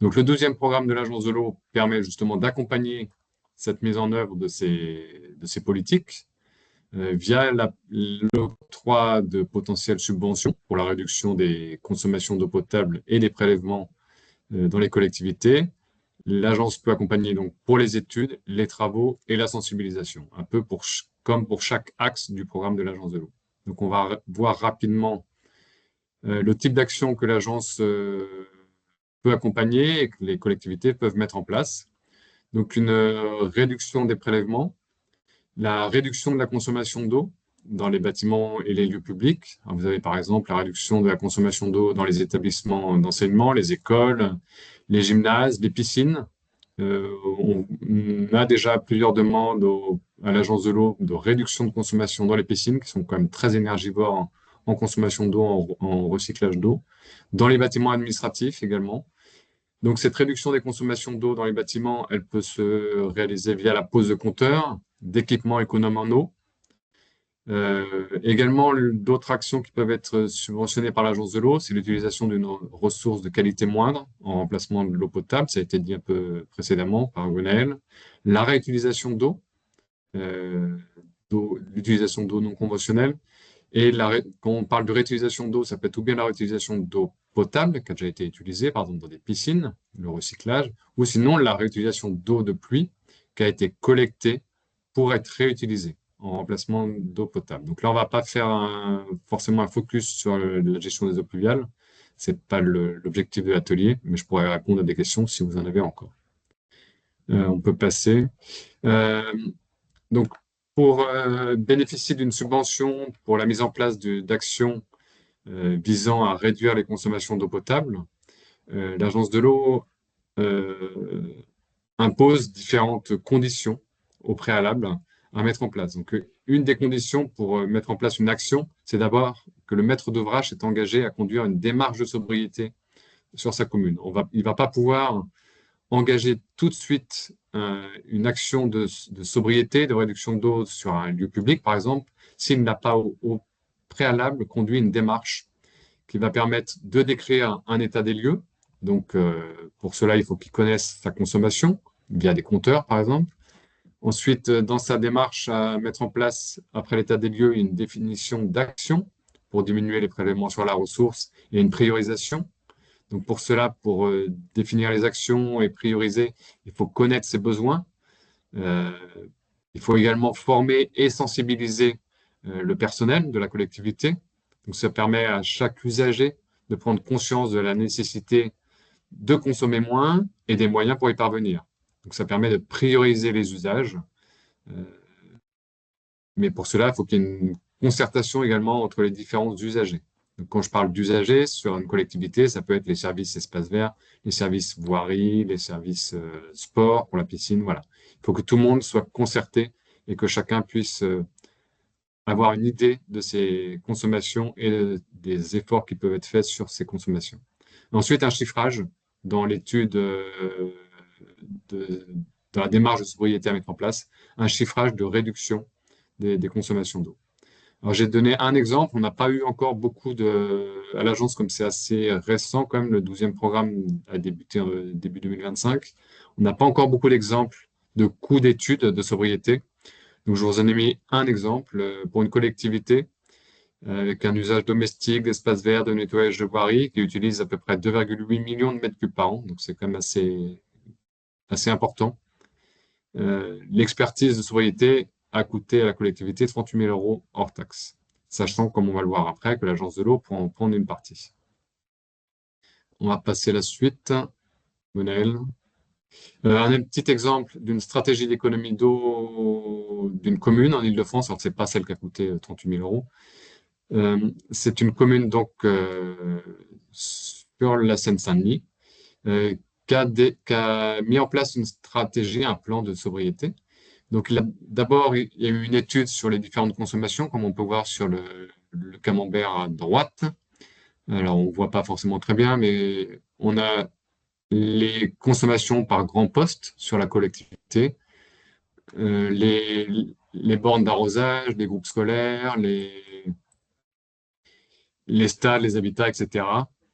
Donc le 12e programme de l'Agence de l'eau permet justement d'accompagner cette mise en œuvre de ces politiques via l'octroi de potentielles subventions pour la réduction des consommations d'eau potable et des prélèvements dans les collectivités. L'agence peut accompagner donc pour les études, les travaux et la sensibilisation, un peu comme pour chaque axe du programme de l'Agence de l'eau. Donc on va voir rapidement le type d'action que l'agence peut accompagner et que les collectivités peuvent mettre en place. Donc une réduction des prélèvements, la réduction de la consommation d'eau dans les bâtiments et les lieux publics. Alors vous avez par exemple la réduction de la consommation d'eau dans les établissements d'enseignement, les écoles, les gymnases, les piscines. On a déjà plusieurs demandes à l'Agence de l'eau de réduction de consommation dans les piscines, qui sont quand même très énergivores en consommation d'eau, en recyclage d'eau. Dans les bâtiments administratifs également. Donc cette réduction des consommations d'eau dans les bâtiments, elle peut se réaliser via la pose de compteurs, d'équipements économes en eau. Également, d'autres actions qui peuvent être subventionnées par l'Agence de l'eau, c'est l'utilisation d'une ressource de qualité moindre en remplacement de l'eau potable, ça a été dit un peu précédemment par Gwenaël. La réutilisation d'eau, l'utilisation d'eau non conventionnelle. Et quand on parle de réutilisation d'eau, ça peut être ou bien la réutilisation d'eau potable, qui a déjà été utilisée, par exemple dans des piscines, le recyclage, ou sinon la réutilisation d'eau de pluie, qui a été collectée pour être réutilisée en remplacement d'eau potable. Donc là, on ne va pas faire forcément un focus sur la gestion des eaux pluviales. Ce n'est pas l'objectif de l'atelier, mais je pourrais répondre à des questions si vous en avez encore. On peut passer. Donc, pour bénéficier d'une subvention pour la mise en place d'actions visant à réduire les consommations d'eau potable, l'Agence de l'eau impose différentes conditions au préalable à mettre en place. Donc, une des conditions pour mettre en place une action, c'est d'abord que le maître d'ouvrage est engagé à conduire une démarche de sobriété sur sa commune. Il ne va pas pouvoir engager tout de suite une action de sobriété, de réduction d'eau sur un lieu public, par exemple, s'il n'a pas au préalable conduit une démarche qui va permettre de décrire un état des lieux. Donc, pour cela, il faut qu'il connaisse sa consommation via des compteurs, par exemple. Ensuite, dans sa démarche à mettre en place, après l'état des lieux, une définition d'action pour diminuer les prélèvements sur la ressource et une priorisation. Donc, pour cela, pour définir les actions et prioriser, il faut connaître ses besoins. Il faut également former et sensibiliser le personnel de la collectivité. Donc, ça permet à chaque usager de prendre conscience de la nécessité de consommer moins et des moyens pour y parvenir. Donc, ça permet de prioriser les usages. Mais pour cela, il faut qu'il y ait une concertation également entre les différents usagers. Donc, quand je parle d'usagers sur une collectivité, ça peut être les services espaces verts, les services voirie, les services sport pour la piscine. Voilà. Il faut que tout le monde soit concerté et que chacun puisse avoir une idée de ses consommations et des efforts qui peuvent être faits sur ces consommations. Ensuite, un chiffrage dans l'étude dans la démarche de sobriété à mettre en place, un chiffrage de réduction des consommations d'eau. Alors, j'ai donné un exemple. On n'a pas eu encore beaucoup à l'agence, comme c'est assez récent quand même, le 12e programme a débuté en début 2025. On n'a pas encore beaucoup d'exemples de coûts d'études de sobriété. Donc, je vous en ai mis un exemple pour une collectivité avec un usage domestique d'espaces verts, de nettoyage de voirie, qui utilise à peu près 2,8 millions de mètres cubes par an. Donc, c'est quand même assez important. L'expertise de sobriété a coûté à la collectivité 38 000 € hors taxe, sachant, comme on va le voir après, que l'agence de l'eau pourra en prendre une partie. On va passer à la suite. Bonaël. Un petit exemple d'une stratégie d'économie d'eau d'une commune en Île-de-France. Alors, ce n'est pas celle qui a coûté 38 000 €. C'est une commune donc sur la Seine-Saint-Denis qui a mis en place une stratégie, un plan de sobriété. Donc, d'abord, il y a eu une étude sur les différentes consommations, comme on peut voir sur le camembert à droite. Alors, on ne voit pas forcément très bien, mais on a les consommations par grand poste sur la collectivité, les bornes d'arrosage, les groupes scolaires, les stades, les habitats, etc.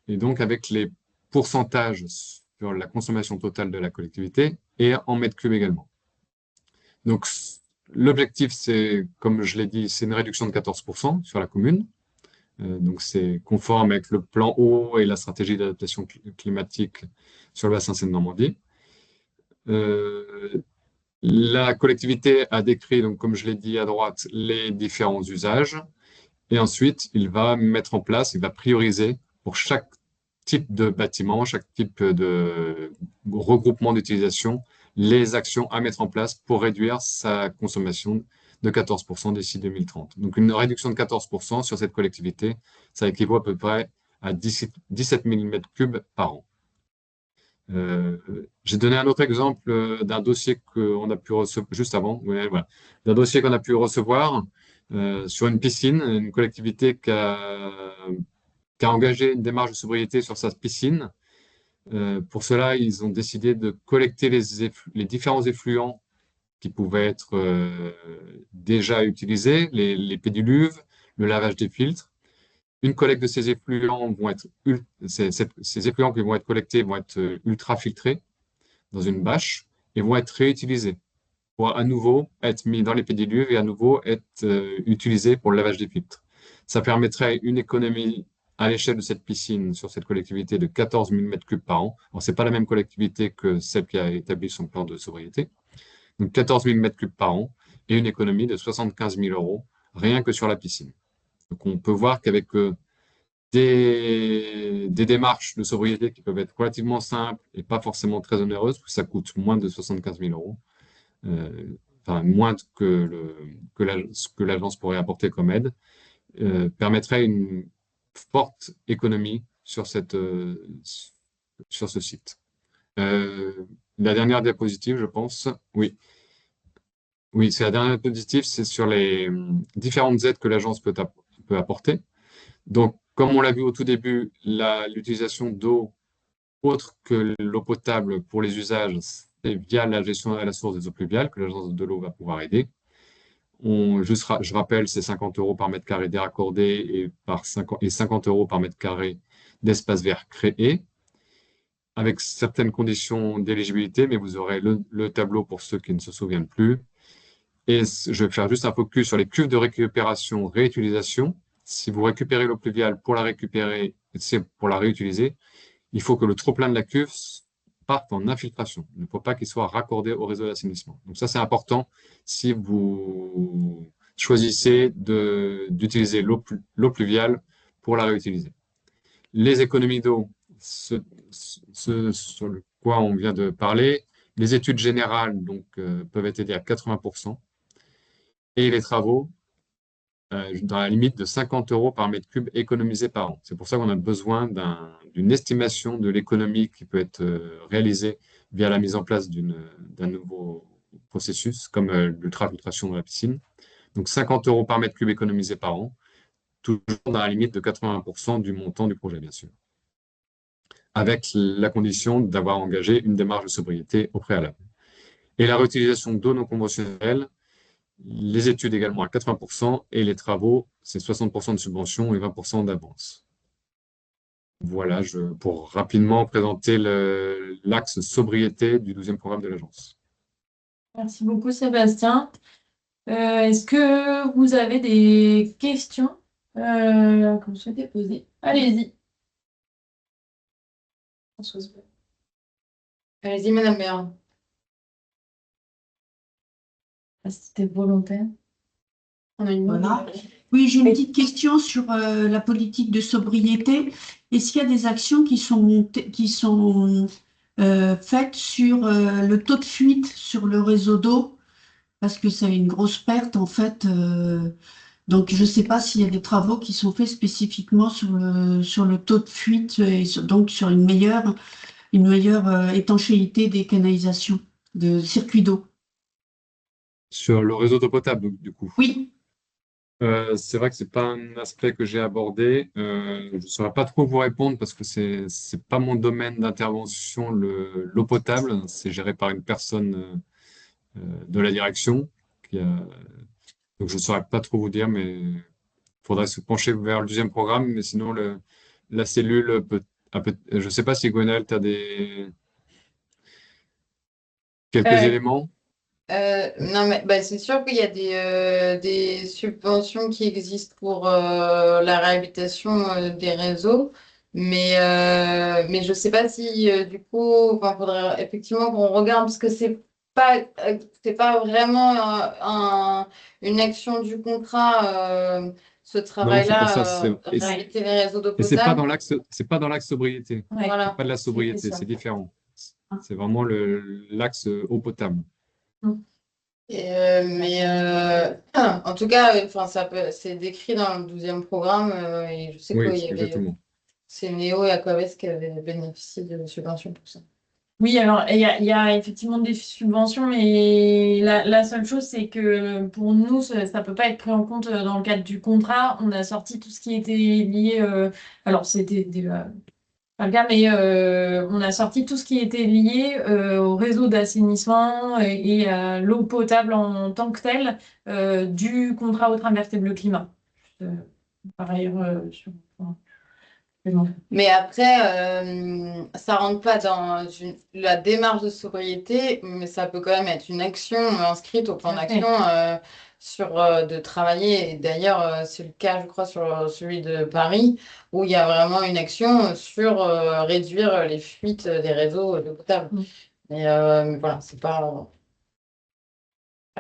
Et donc, avec les pourcentages sur la consommation totale de la collectivité et en mètres cubes également. Donc, l'objectif, c'est, comme je l'ai dit, c'est une réduction de 14% sur la commune. Donc, c'est conforme avec le plan eau et la stratégie d'adaptation climatique sur le bassin Seine-Normandie. La collectivité a décrit, donc, comme je l'ai dit à droite, les différents usages. Et ensuite, il va mettre en place, il va prioriser pour chaque type de bâtiment, chaque type de regroupement d'utilisation, les actions à mettre en place pour réduire sa consommation de 14% d'ici 2030. Donc, une réduction de 14% sur cette collectivité, ça équivaut à peu près à 17 000 m3 par an. J'ai donné un autre exemple d'un dossier qu'on a pu recevoir juste avant, voilà, d'un dossier qu'on a pu recevoir sur une piscine, une collectivité qui a engagé une démarche de sobriété sur sa piscine. Pour cela, ils ont décidé de collecter les différents effluents qui pouvaient être déjà utilisés, les pédiluves, le lavage des filtres. Une collecte de ces effluents ces effluents qui vont être collectés vont être ultra filtrés dans une bâche et vont être réutilisés pour à nouveau être mis dans les pédiluves et à nouveau être utilisés pour le lavage des filtres. Ça permettrait une économie à l'échelle de cette piscine sur cette collectivité de 14 000 m3 par an. Alors, ce n'est pas la même collectivité que celle qui a établi son plan de sobriété. Donc, 14 000 m3 par an et une économie de 75 000 € rien que sur la piscine. Donc, on peut voir qu'avec des démarches de sobriété qui peuvent être relativement simples et pas forcément très onéreuses, parce que ça coûte moins de 75 000 €, enfin moins que ce que l'agence pourrait apporter comme aide, permettrait une forte économie sur ce site. La dernière diapositive, je pense, oui. Oui, c'est la dernière diapositive, c'est sur les différentes aides que l'agence peut apporter. Donc, comme on l'a vu au tout début, l'utilisation d'eau autre que l'eau potable pour les usages, c'est via la gestion à la source des eaux pluviales que l'agence de l'eau va pouvoir aider. Je rappelle, c'est 50 € par mètre carré d'air accordé et 50 € par mètre carré d'espace vert créé, avec certaines conditions d'éligibilité, mais vous aurez le tableau pour ceux qui ne se souviennent plus. Et je vais faire juste un focus sur les cuves de récupération, réutilisation. Si vous récupérez l'eau pluviale pour la récupérer, c'est pour la réutiliser, il faut que le trop-plein de la cuve parte en infiltration. Il ne faut pas qu'il soit raccordé au réseau d'assainissement. Donc ça, c'est important si vous choisissez d'utiliser l'eau pluviale pour la réutiliser. Les économies d'eau, sur le quoi on vient de parler, les études générales donc, peuvent être aidées à 80%, et les travaux dans la limite de 50 € par mètre cube économisé par an. C'est pour ça qu'on a besoin d'une estimation de l'économie qui peut être réalisée via la mise en place d'un nouveau processus, comme l'ultrafiltration dans la piscine. Donc 50 € par mètre cube économisé par an, toujours dans la limite de 80% du montant du projet, bien sûr, avec la condition d'avoir engagé une démarche de sobriété au préalable. Et la réutilisation d'eau non conventionnelle, les études également à 80% et les travaux, c'est 60% de subvention et 20% d'avance. Voilà, pour rapidement présenter l'axe sobriété du 12e programme de l'agence. Merci beaucoup, Sébastien. Est-ce que vous avez des questions que vous souhaitez poser? Allez-y. Françoise. Allez-y, Madame Béard. C'était volontaire. On a une Voilà. Oui, j'ai une petite question sur la politique de sobriété. Est-ce qu'il y a des actions qui sont faites sur le taux de fuite sur le réseau d'eau? Parce que c'est une grosse perte, en fait. Donc, je ne sais pas s'il y a des travaux qui sont faits spécifiquement sur le taux de fuite et donc sur une meilleure étanchéité des canalisations, de circuits d'eau. Sur le réseau d'eau potable, du coup. Oui. C'est vrai que c'est pas un aspect que j'ai abordé. Je ne saurais pas trop vous répondre parce que c'est pas mon domaine d'intervention. L'eau potable, c'est géré par une personne de la direction. Donc je ne saurais pas trop vous dire, mais il faudrait se pencher vers le 12e programme. Mais sinon, la cellule je ne sais pas si Gwenaël, tu as quelques éléments. Non, mais c'est sûr qu'il y a des subventions qui existent pour la réhabilitation des réseaux, mais je ne sais pas si du coup, il faudrait effectivement qu'on regarde parce que c'est pas vraiment une action du contrat, ce Non, c'est pour ça. travail-là, réhabiliter les réseaux d'eau Et c'est pas potable. dans l'axe sobriété. Ouais. Voilà. C'est pas de la sobriété, ça. c'est différent. C'est vraiment l'axe eau potable. En tout cas, c'est décrit dans le 12e programme et je sais Oui, qu'il y avait exactement. Néo et Aquavest qui avaient bénéficié de subventions pour ça. Oui, alors il y a effectivement des subventions, mais la seule chose, c'est que pour nous, ça ne peut pas être pris en compte dans le cadre du contrat. On a sorti tout ce qui était lié, alors c'était déjà pas le cas, mais on a sorti tout ce qui était lié au réseau d'assainissement et à l'eau potable en tant que telle du contrat Autre Invertébré Climat. Par ailleurs, sur Mais après, ça rentre pas dans la démarche de sobriété, mais ça peut quand même être une action inscrite au plan Tout à fait. d'action de travailler. Et d'ailleurs, c'est le cas, je crois, sur celui de Paris, où il y a vraiment une action sur réduire les fuites des réseaux d'eau potable. Mais voilà, c'est pas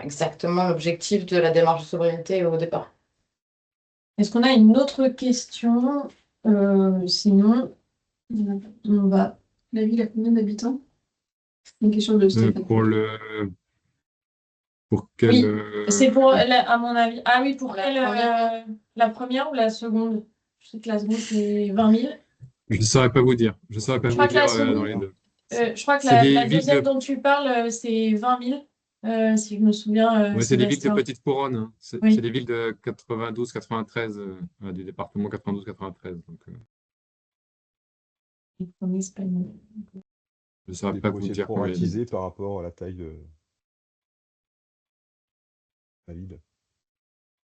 exactement l'objectif de la démarche de sobriété au départ. Est-ce qu'on a une autre question? Sinon, on va. La ville a combien d'habitants? Une question de Stéphane. Pour quelle. Oui, c'est pour, à mon avis. Ah oui, pour quelle, la première ou la seconde? Je sais que la seconde, c'est 20 000. Je ne saurais pas vous dire. Je ne saurais pas Je vous crois que la dire dans seconde- les deux. Je crois que C'est des la villes deuxième dont tu parles, c'est 20 000. si je me souviens, Ouais, c'est des villes de Sébastien. petite couronne, hein. C'est Oui, des villes de 92-93, du département 92-93. Donc, les premiers espagnols. je ne saurais C'est pas pour vous essayer de dire combien il y a de proratiser par rapport à la taille de la ville.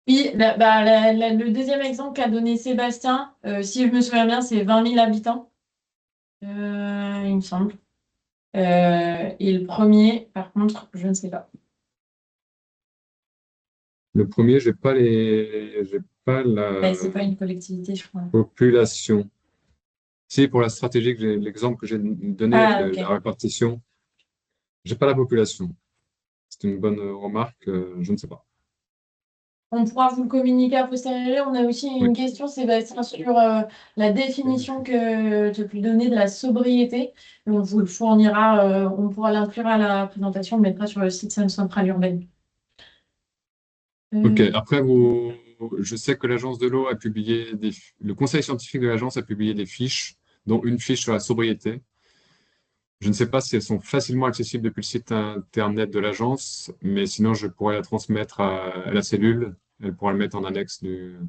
Oui, le deuxième exemple qu'a donné Sébastien, si je me souviens bien, c'est 20 000 habitants, il me semble. Et le premier, par contre, je ne sais pas. Le premier, j'ai pas la C'est pas une collectivité, je crois. population. Si, pour la stratégie, l'exemple que j'ai donné avec Ah, la ok. répartition, j'ai pas la population. C'est une bonne remarque, je ne sais pas. On pourra vous le communiquer a posteriori. On a aussi Oui. une question, Sébastien, sur la définition que tu peux donner de la sobriété. Et on vous le fournira, on pourra l'inclure à la présentation, on le mettra sur le site Seine Centrale Urbaine. Ok, après, je sais que l'agence de l'eau a publié le conseil scientifique de l'agence a publié des fiches, dont une fiche sur la sobriété. Je ne sais pas si elles sont facilement accessibles depuis le site internet de l'agence, mais sinon je pourrais la transmettre à la cellule. Elle pourra le mettre en annexe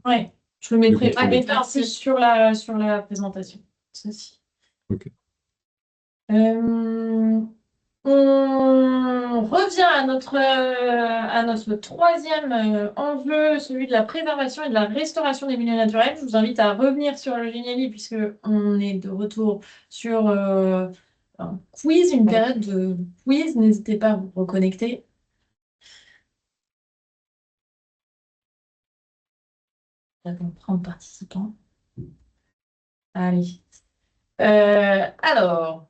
Ouais, je le du mettrai, compte rendu. aussi sur la présentation. Ceci. Ok. On revient à notre troisième enjeu, celui de la préservation et de la restauration des milieux naturels. Je vous invite à revenir sur le Geniali puisque on est de retour sur un quiz, une période de quiz. N'hésitez pas à vous reconnecter. J'attends 30 participants. Allez. Alors.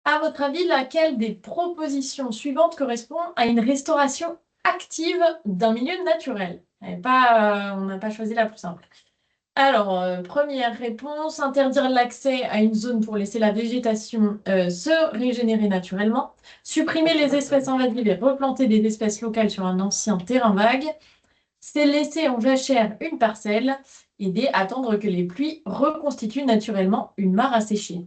À votre avis, laquelle des propositions suivantes correspond à une restauration active d'un milieu naturel? On n'a pas choisi la plus simple. Alors, première réponse, interdire l'accès à une zone pour laisser la végétation se régénérer naturellement, supprimer les espèces invasives et replanter des espèces locales sur un ancien terrain vague, c'est laisser en jachère une parcelle, aider à attendre que les pluies reconstituent naturellement une mare asséchée.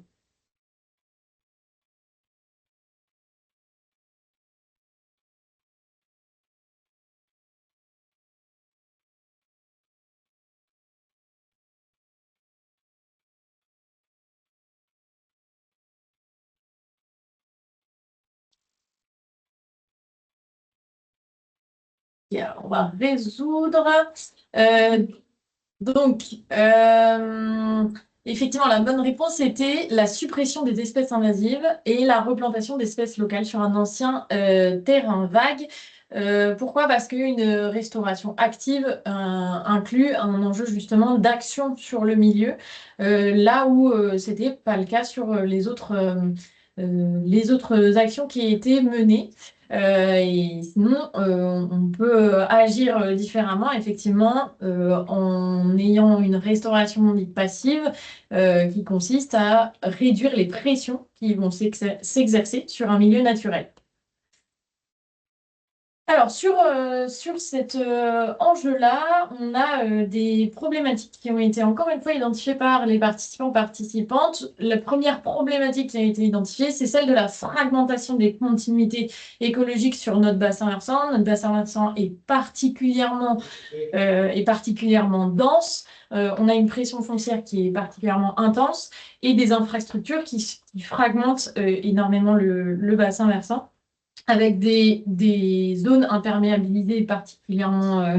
Bien, on va résoudre. Euh, donc, effectivement, la bonne réponse était la suppression des espèces invasives et la replantation d'espèces locales sur un ancien terrain vague. Pourquoi? Parce qu'une restauration active inclut un enjeu justement d'action sur le milieu, là où c'était pas le cas sur les autres actions qui étaient menées. Et sinon, on peut agir différemment, effectivement, en ayant une restauration dite passive qui consiste à réduire les pressions qui vont s'exercer sur un milieu naturel. Alors, sur cet enjeu-là, on a des problématiques qui ont été encore une fois identifiées par les participantes. La première problématique qui a été identifiée, c'est celle de la fragmentation des continuités écologiques sur notre bassin versant. Notre bassin versant est particulièrement dense. On a une pression foncière qui est particulièrement intense et des infrastructures qui fragmentent énormément le bassin versant, avec des zones imperméabilisées particulièrement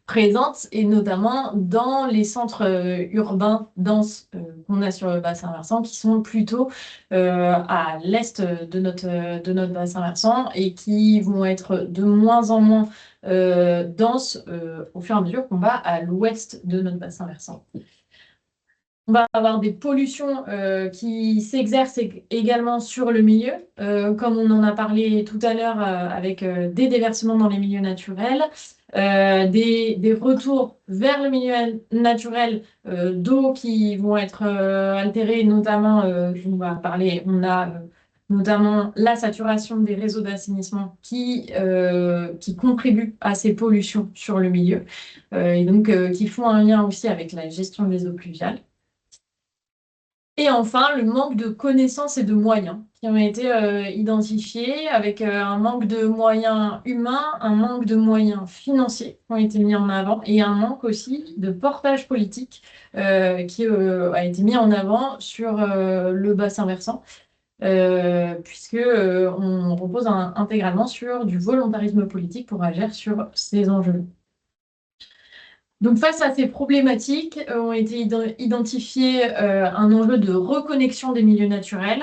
présentes, et notamment dans les centres urbains denses qu'on a sur le bassin versant, qui sont plutôt à l'est de notre bassin versant et qui vont être de moins en moins denses au fur et à mesure qu'on va à l'ouest de notre bassin versant. On va avoir des pollutions qui s'exercent également sur le milieu, comme on en a parlé tout à l'heure avec des déversements dans les milieux naturels, des retours vers le milieu naturel d'eau qui vont être altérés, notamment, on a notamment la saturation des réseaux d'assainissement qui contribuent à ces pollutions sur le milieu, et donc qui font un lien aussi avec la gestion des eaux pluviales. Et enfin, le manque de connaissances et de moyens qui ont été identifiés avec un manque de moyens humains, un manque de moyens financiers qui ont été mis en avant et un manque aussi de portage politique qui a été mis en avant sur le bassin versant, puisque on repose intégralement sur du volontarisme politique pour agir sur ces enjeux. Donc, face à ces problématiques, ont été identifiés un enjeu de reconnexion des milieux naturels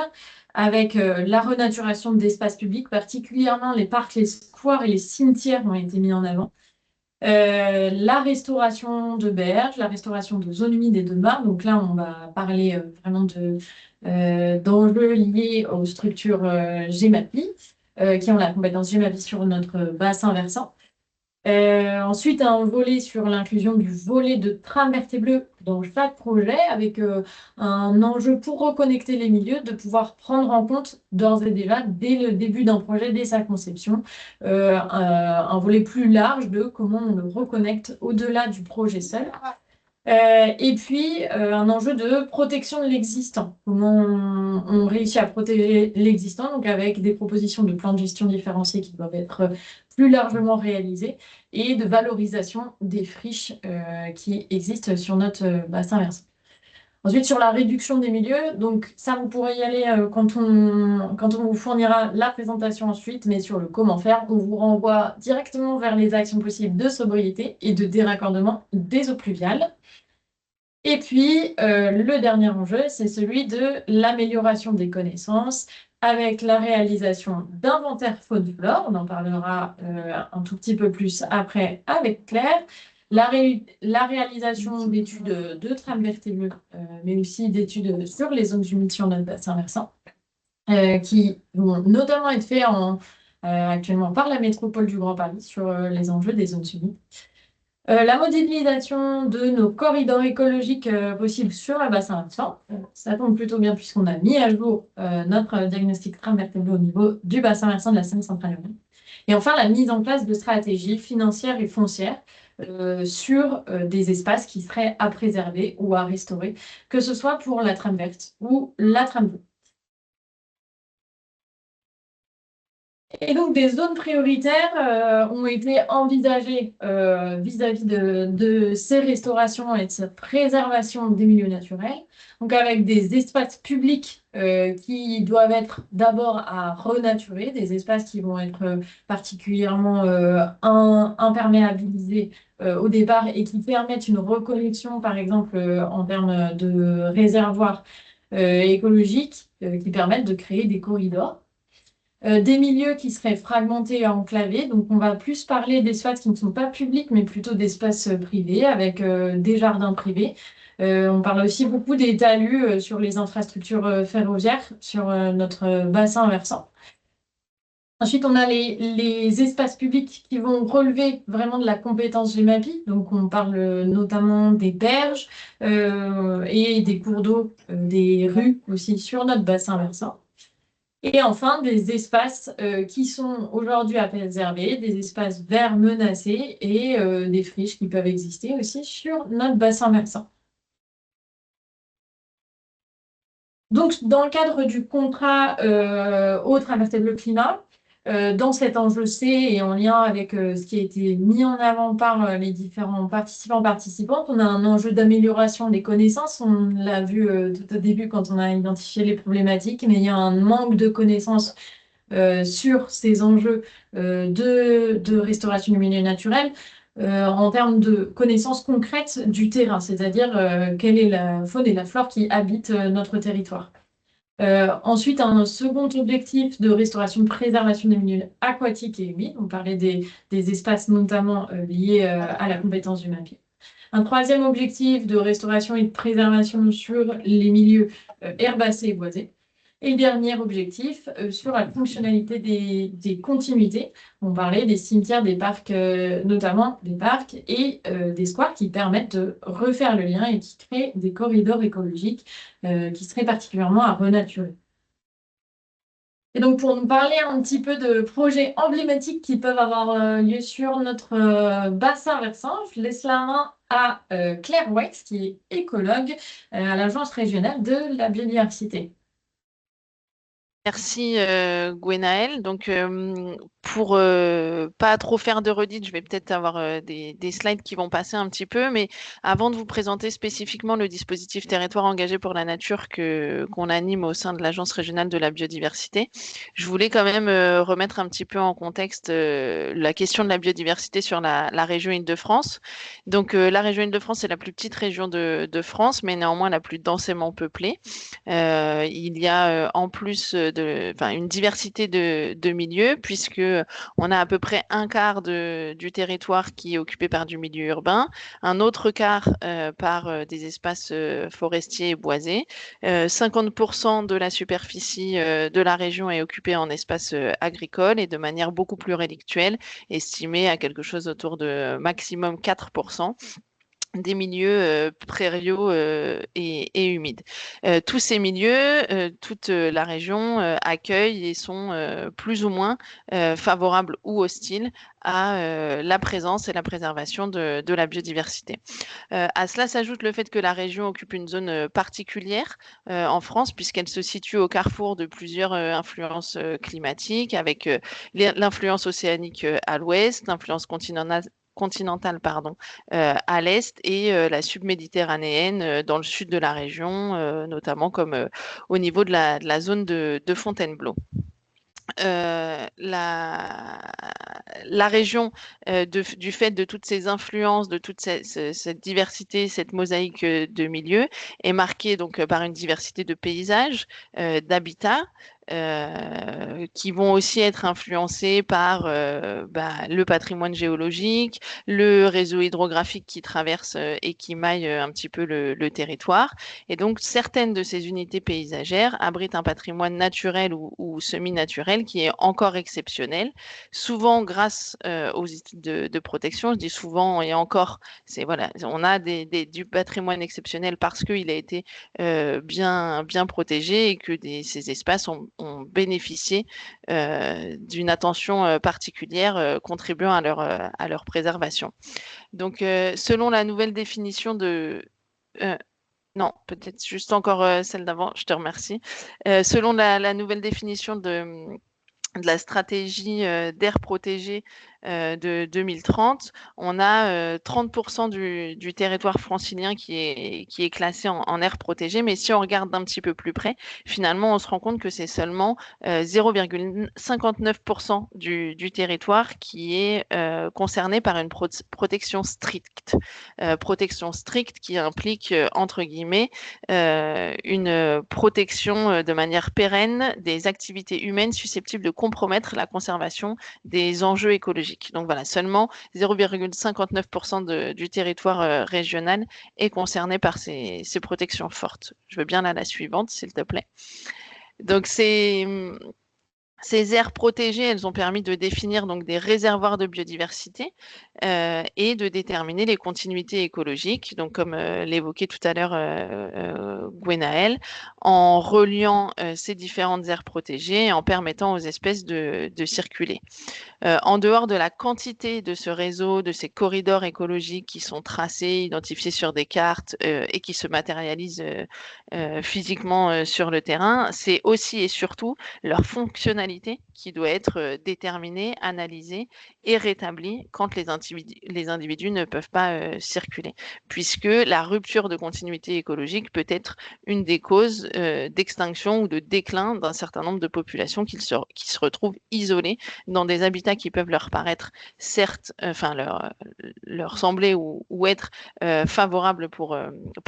avec la renaturation d'espaces publics, particulièrement les parcs, les squares et les cimetières ont été mis en avant. La restauration de berges, la restauration de zones humides et de mares. Donc là, on va parler vraiment d'enjeux liés aux structures GEMAPI, qui ont la compétence GEMAPI sur notre bassin versant. Ensuite, un volet sur l'inclusion du volet de trame verte et bleue dans chaque projet, avec un enjeu pour reconnecter les milieux, de pouvoir prendre en compte d'ores et déjà, dès le début d'un projet, dès sa conception, un volet plus large de comment on le reconnecte au-delà du projet seul. Et puis, un enjeu de protection de l'existant. Comment on réussit à protéger l'existant, donc avec des propositions de plans de gestion différenciés qui doivent être plus largement réalisées et de valorisation des friches qui existent sur notre bassin versant. Ensuite, sur la réduction des milieux, donc ça, vous pourrez y aller quand on vous fournira la présentation ensuite, mais sur le comment faire, on vous renvoie directement vers les actions possibles de sobriété et de déraccordement des eaux pluviales. Et puis, le dernier enjeu, c'est celui de l'amélioration des connaissances avec la réalisation d'inventaires faune-flore. On en parlera un tout petit peu plus après avec Claire. La réalisation d'études de trame verte et bleue, mais aussi d'études sur les zones humides sur notre bassin versant, qui vont notamment être faites actuellement par la métropole du Grand Paris sur les enjeux des zones humides. La modélisation de nos corridors écologiques possibles sur le bassin versant. Ça tombe plutôt bien puisqu'on a mis à jour notre diagnostic trame verte et bleue au niveau du bassin versant de la Seine centrale urbaine. Et enfin, la mise en place de stratégies financières et foncières sur des espaces qui seraient à préserver ou à restaurer, que ce soit pour la trame verte ou la trame bleue. Et donc, des zones prioritaires ont été envisagées vis-à-vis de ces restaurations et de cette préservation des milieux naturels. Donc, avec des espaces publics qui doivent être d'abord à renaturer, des espaces qui vont être particulièrement imperméabilisés au départ et qui permettent une reconnexion, par exemple, en termes de réservoirs écologiques qui permettent de créer des corridors. Des milieux qui seraient fragmentés et enclavés. Donc, on va plus parler d'espaces qui ne sont pas publics, mais plutôt d'espaces privés, avec des jardins privés. On parle aussi beaucoup des talus sur les infrastructures ferroviaires, sur notre bassin versant. Ensuite, on a les espaces publics qui vont relever vraiment de la compétence GEMAPI. Donc, on parle notamment des berges et des cours d'eau, des rues aussi sur notre bassin versant. Et enfin, des espaces qui sont aujourd'hui à préserver, des espaces verts menacés et des friches qui peuvent exister aussi sur notre bassin versant. Donc, dans le cadre du contrat eau, trame verte et bleue climat, dans cet enjeu C et en lien avec ce qui a été mis en avant par les différents participantes, on a un enjeu d'amélioration des connaissances. On l'a vu tout au début quand on a identifié les problématiques, mais il y a un manque de connaissances sur ces enjeux de restauration du milieu naturel en termes de connaissances concrètes du terrain, c'est-à-dire quelle est la faune et la flore qui habitent notre territoire. Ensuite, un second objectif de restauration de préservation des milieux aquatiques et humides. On parlait des espaces notamment liés à la compétence du MAPI. Un troisième objectif de restauration et de préservation sur les milieux herbacés et boisés. Et le dernier objectif sur la fonctionnalité des continuités. On parlait des cimetières, des parcs, notamment des parcs et des squares qui permettent de refaire le lien et qui créent des corridors écologiques qui seraient particulièrement à renaturer. Et donc, pour nous parler un petit peu de projets emblématiques qui peuvent avoir lieu sur notre bassin versant, je laisse la main à Claire White, qui est écologue à l'Agence régionale de la biodiversité. Merci Gwenaëlle. Donc pour pas trop faire de redites, je vais peut-être avoir des slides qui vont passer un petit peu, mais avant de vous présenter spécifiquement le dispositif Territoire engagé pour la nature qu'on anime au sein de l'Agence régionale de la biodiversité, je voulais quand même remettre un petit peu en contexte la question de la biodiversité sur la région Île-de-France. Donc la région Île-de-France est la plus petite région de France, mais néanmoins la plus densément peuplée. Il y a en plus une diversité de milieux, puisque on a à peu près un quart du territoire qui est occupé par du milieu urbain, un autre quart par des espaces forestiers et boisés. 50% de la superficie de la région est occupée en espaces agricoles et de manière beaucoup plus rélictuelle, estimée à quelque chose autour de maximum 4%. Des milieux prairiaux et humides. Tous ces milieux, toute la région accueillent et sont plus ou moins favorables ou hostiles à la présence et la préservation de la biodiversité. À cela s'ajoute le fait que la région occupe une zone particulière en France, puisqu'elle se situe au carrefour de plusieurs influences climatiques, avec l'influence océanique à l'ouest, l'influence continentale à l'est et la subméditerranéenne dans le sud de la région, notamment comme au niveau de la zone de Fontainebleau. La région, du fait de toutes ces influences, de toute cette diversité, cette mosaïque de milieux, est marquée donc par une diversité de paysages, d'habitats, qui vont aussi être influencés par le patrimoine géologique, le réseau hydrographique qui traverse et qui maille un petit peu le territoire. Et donc, certaines de ces unités paysagères abritent un patrimoine naturel ou semi-naturel qui est encore exceptionnel, souvent grâce aux études de protection. Je dis souvent et encore, on a du patrimoine exceptionnel parce qu'il a été bien protégé et que ces espaces ont bénéficié d'une attention particulière contribuant à leur préservation. Donc, selon la nouvelle définition non, peut-être juste encore celle d'avant, je te remercie. Selon la nouvelle définition de la stratégie d'air protégé de 2030, on a 30% du territoire francilien qui est classé en aire protégée, mais si on regarde d'un petit peu plus près, finalement, on se rend compte que c'est seulement 0,59% du territoire qui est concerné par une protection stricte. Protection stricte qui implique, entre guillemets, une protection de manière pérenne des activités humaines susceptibles de compromettre la conservation des enjeux écologiques. Donc voilà, seulement 0,59% du territoire régional est concerné par ces protections fortes. Je veux bien la suivante, s'il te plaît. Donc ces aires protégées, elles ont permis de définir donc des réservoirs de biodiversité et de déterminer les continuités écologiques, donc comme l'évoquait tout à l'heure Gwenaëlle, en reliant ces différentes aires protégées et en permettant aux espèces de circuler. En dehors de la quantité de ce réseau, de ces corridors écologiques qui sont tracés, identifiés sur des cartes et qui se matérialisent physiquement sur le terrain, c'est aussi et surtout leur fonctionnalité qui doit être déterminée, analysée et rétablie quand les individus ne peuvent pas circuler, puisque la rupture de continuité écologique peut être une des causes d'extinction ou de déclin d'un certain nombre de populations qui se retrouvent isolées dans des habitats qui peuvent leur paraître certes, leur sembler ou être favorables pour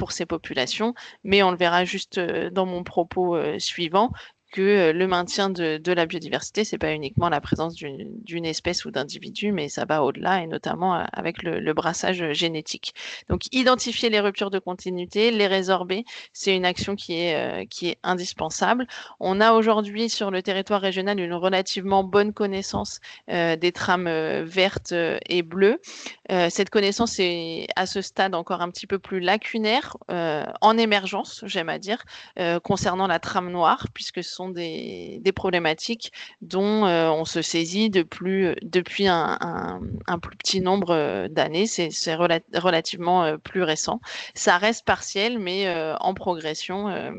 ces populations, mais on le verra juste dans mon propos suivant, que le maintien de la biodiversité, c'est pas uniquement la présence d'une espèce ou d'individu, mais ça va au-delà, et notamment avec le brassage génétique. Donc, identifier les ruptures de continuité, les résorber, c'est une action qui est indispensable. On a aujourd'hui sur le territoire régional une relativement bonne connaissance des trames vertes et bleues. Cette connaissance est à ce stade encore un petit peu plus lacunaire, en émergence, j'aime à dire, concernant la trame noire, puisque ce sont sont des problématiques dont on se saisit depuis un plus petit nombre d'années. C'est relativement plus récent. Ça reste partiel, mais en progression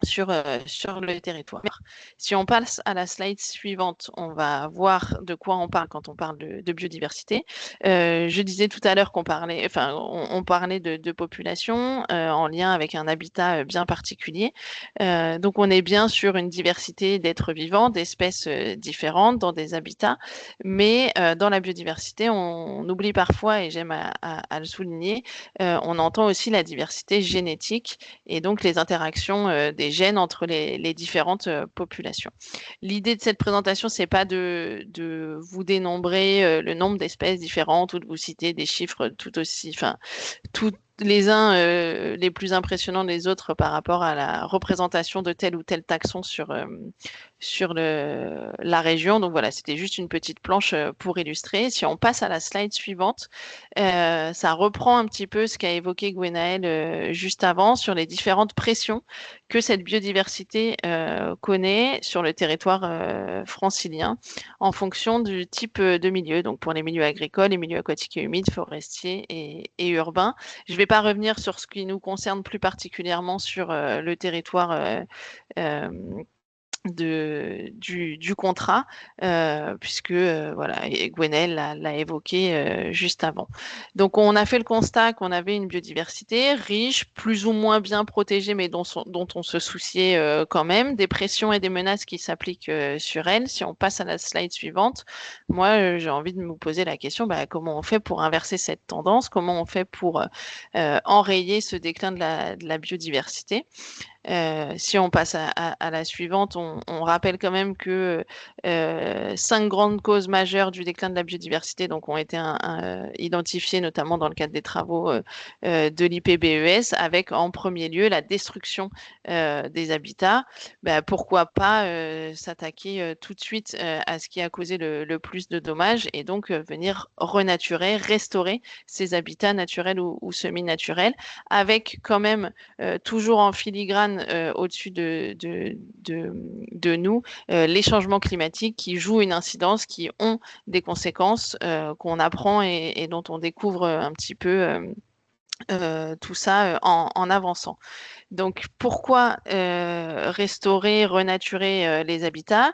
sur le territoire. Si on passe à la slide suivante, on va voir de quoi on parle quand on parle de biodiversité. Je disais tout à l'heure qu'on parlait, enfin, on parlait de population en lien avec un habitat bien particulier. Donc, on est bien sur une diversité d'êtres vivants, d'espèces différentes dans des habitats, mais dans la biodiversité, on oublie parfois, et j'aime à le souligner, on entend aussi la diversité génétique et donc les interactions des gènes entre les différentes populations. L'idée de cette présentation, c'est pas de vous dénombrer le nombre d'espèces différentes ou de vous citer des chiffres tout aussi, enfin, tous les uns les plus impressionnants des autres par rapport à la représentation de tel ou tel taxon sur la région. Donc voilà, c'était juste une petite planche pour illustrer. Si on passe à la slide suivante, ça reprend un petit peu ce qu'a évoqué Gwenaëlle juste avant sur les différentes pressions que cette biodiversité connaît sur le territoire francilien en fonction du type de milieu. Donc pour les milieux agricoles, les milieux aquatiques et humides, forestiers et urbains. Je ne vais pas revenir sur ce qui nous concerne plus particulièrement sur le territoire du contrat, puisque voilà, Gwenaëlle l'a évoqué juste avant. Donc, on a fait le constat qu'on avait une biodiversité riche, plus ou moins bien protégée, mais dont on se souciait quand même, des pressions et des menaces qui s'appliquent sur elle. Si on passe à la slide suivante, moi, j'ai envie de me poser la question, comment on fait pour inverser cette tendance? Comment on fait pour enrayer ce déclin de la biodiversité? Si on passe à la suivante, on rappelle quand même que 5 grandes causes majeures du déclin de la biodiversité ont été identifiées, notamment dans le cadre des travaux de l'IPBES, avec en premier lieu la destruction des habitats. Pourquoi pas s'attaquer tout de suite à ce qui a causé le plus de dommages et donc venir renaturer, restaurer ces habitats naturels ou semi-naturels, avec quand même toujours en filigrane au-dessus de nous, les changements climatiques qui jouent une incidence, qui ont des conséquences qu'on apprend et dont on découvre un petit peu tout ça en avançant. Donc, pourquoi restaurer, renaturer les habitats?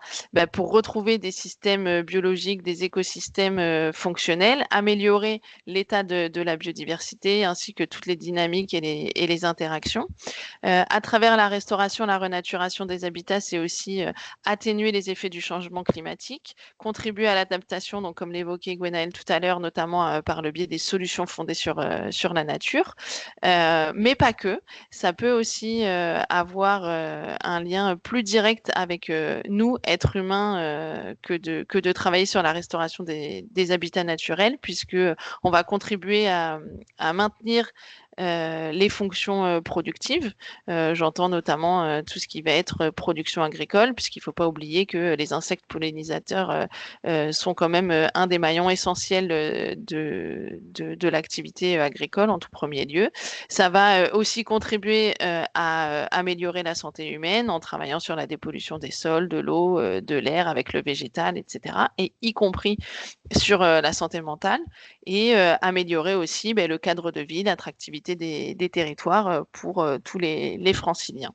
Pour retrouver des systèmes biologiques, des écosystèmes fonctionnels, améliorer l'état de la biodiversité ainsi que toutes les dynamiques et les interactions. À travers la restauration, la renaturation des habitats, c'est aussi atténuer les effets du changement climatique, contribuer à l'adaptation, donc comme l'évoquait Gwenaëlle tout à l'heure, notamment par le biais des solutions fondées sur la nature, mais pas que. Ça peut aussi avoir un lien plus direct avec nous, êtres humains, que de travailler sur la restauration des habitats naturels, puisque on va contribuer à maintenir les fonctions productives. J'entends notamment tout ce qui va être production agricole, puisqu'il ne faut pas oublier que les insectes pollinisateurs sont quand même un des maillons essentiels de l'activité agricole en tout premier lieu. Ça va aussi contribuer à améliorer la santé humaine en travaillant sur la dépollution des sols, de l'eau, de l'air avec le végétal, etc. Et y compris sur la santé mentale et améliorer aussi le cadre de vie, l'attractivité des territoires pour tous les franciliens.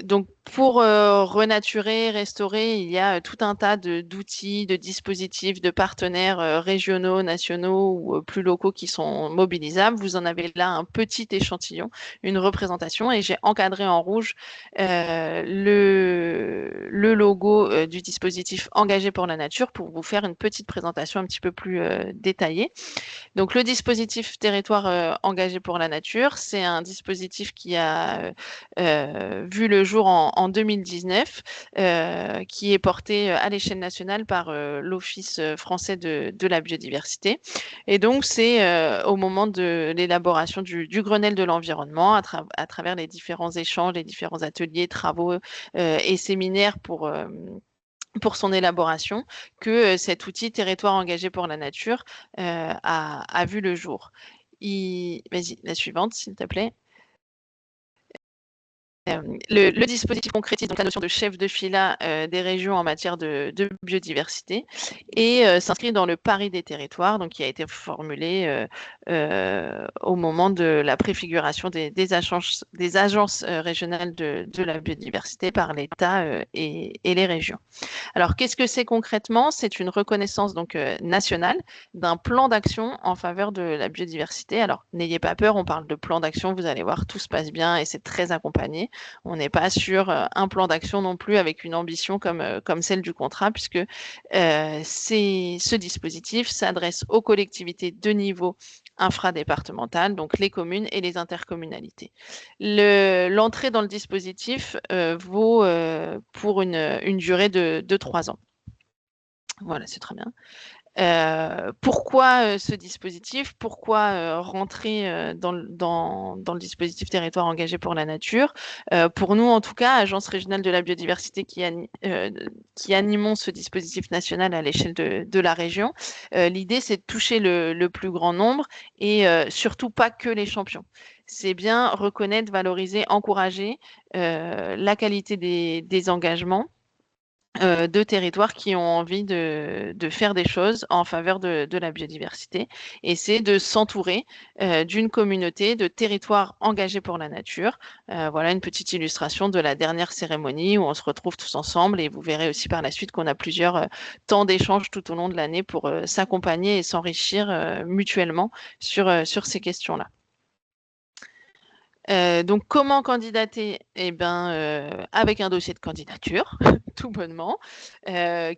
Donc, pour renaturer, restaurer, il y a tout un tas d'outils, de dispositifs, de partenaires régionaux, nationaux ou plus locaux qui sont mobilisables. Vous en avez là un petit échantillon, une représentation, et j'ai encadré en rouge le logo du dispositif Engagé pour la nature pour vous faire une petite présentation un petit peu plus détaillée. Donc, le dispositif Territoire engagé pour la nature, c'est un dispositif qui a vu le jour en 2019, qui est porté à l'échelle nationale par l'Office français de la biodiversité. Et donc, c'est au moment de l'élaboration du Grenelle de l'environnement, à travers les différents échanges, les différents ateliers, travaux et séminaires pour son élaboration, que cet outil Territoire engagé pour la nature a vu le jour. Vas-y, la suivante, s'il te plaît. Le dispositif concrétise donc la notion de chef de fila des régions en matière de biodiversité et s'inscrit dans le pari des territoires, donc qui a été formulé au moment de la préfiguration des agences régionales de la biodiversité par l'État et les régions. Alors, qu'est-ce que c'est concrètement? C'est une reconnaissance donc nationale d'un plan d'action en faveur de la biodiversité. Alors, n'ayez pas peur, on parle de plan d'action, vous allez voir, tout se passe bien et c'est très accompagné. On n'est pas sur un plan d'action non plus avec une ambition comme celle du contrat, puisque ce dispositif s'adresse aux collectivités de niveau infradépartemental, donc les communes et les intercommunalités. L'entrée dans le dispositif vaut pour une durée de 3 ans. Voilà, c'est très bien. Pourquoi ce dispositif? Pourquoi rentrer dans le dispositif territoire engagé pour la nature? Pour nous, en tout cas, Agence régionale de la biodiversité qui animons ce dispositif national à l'échelle de la région, l'idée, c'est de toucher le plus grand nombre et surtout pas que les champions. C'est bien reconnaître, valoriser, encourager la qualité des engagements de territoires qui ont envie de faire des choses en faveur de la biodiversité. Et c'est de s'entourer d'une communauté de territoires engagés pour la nature. Voilà une petite illustration de la dernière cérémonie où on se retrouve tous ensemble et vous verrez aussi par la suite qu'on a plusieurs temps d'échange tout au long de l'année pour s'accompagner et s'enrichir mutuellement sur ces questions-là. Donc, comment candidater? Eh ben, avec un dossier de candidature, tout bonnement,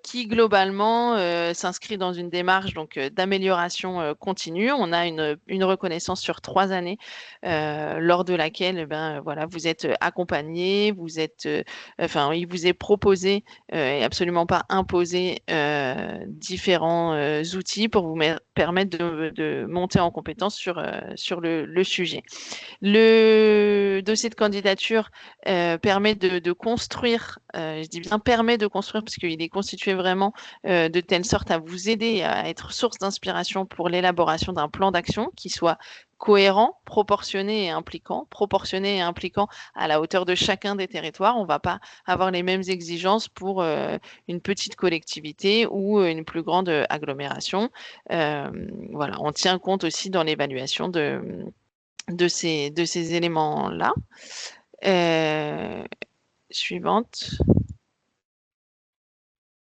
qui globalement s'inscrit dans une démarche donc d'amélioration continue. On a une reconnaissance sur 3 années lors de laquelle, ben voilà, vous êtes accompagné, enfin, il vous est proposé et absolument pas imposé différents outils pour vous permettre de monter en compétence sur le sujet. Le dossier de candidature permet de construire, je dis bien permet de construire parce qu'il est constitué vraiment de telle sorte à vous aider à être source d'inspiration pour l'élaboration d'un plan d'action qui soit cohérent, proportionné et impliquant à la hauteur de chacun des territoires. On ne va pas avoir les mêmes exigences pour une petite collectivité ou une plus grande agglomération. Voilà, on tient compte aussi dans l'évaluation de ces éléments-là. Suivante.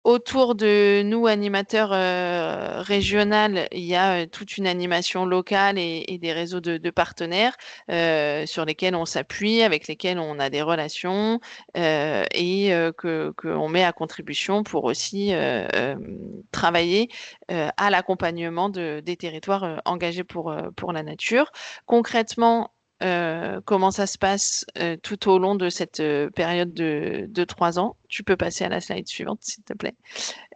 Autour de nous, animateurs régionaux, il y a toute une animation locale et des réseaux de partenaires sur lesquels on s'appuie, avec lesquels on a des relations et qu'on met à contribution pour aussi travailler à l'accompagnement des territoires engagés pour la nature. Concrètement, comment ça se passe tout au long de cette période de 3 ans. Tu peux passer à la slide suivante, s'il te plaît.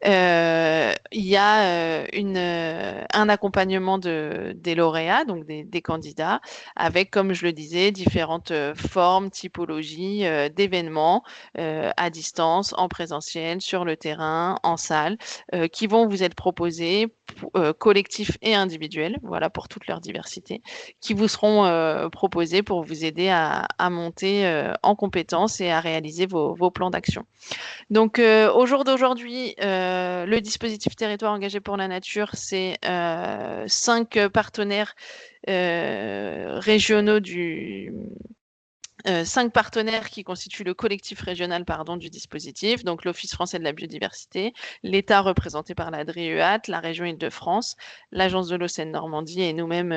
Il y a un accompagnement des lauréats, donc des candidats, avec, comme je le disais, différentes formes, typologies d'événements à distance, en présentiel, sur le terrain, en salle, qui vont vous être proposés, collectifs et individuels, voilà, pour toute leur diversité, qui vous seront proposés pour vous aider à monter en compétences et à réaliser vos plans d'action. Donc, au jour d'aujourd'hui, le dispositif territoire engagé pour la nature, c'est 5 partenaires régionaux 5 partenaires qui constituent le collectif régional du dispositif, donc l'Office français de la biodiversité, l'État représenté par la DRIEAT, la région Île-de-France, l'Agence de l'eau Seine-Normandie et nous-mêmes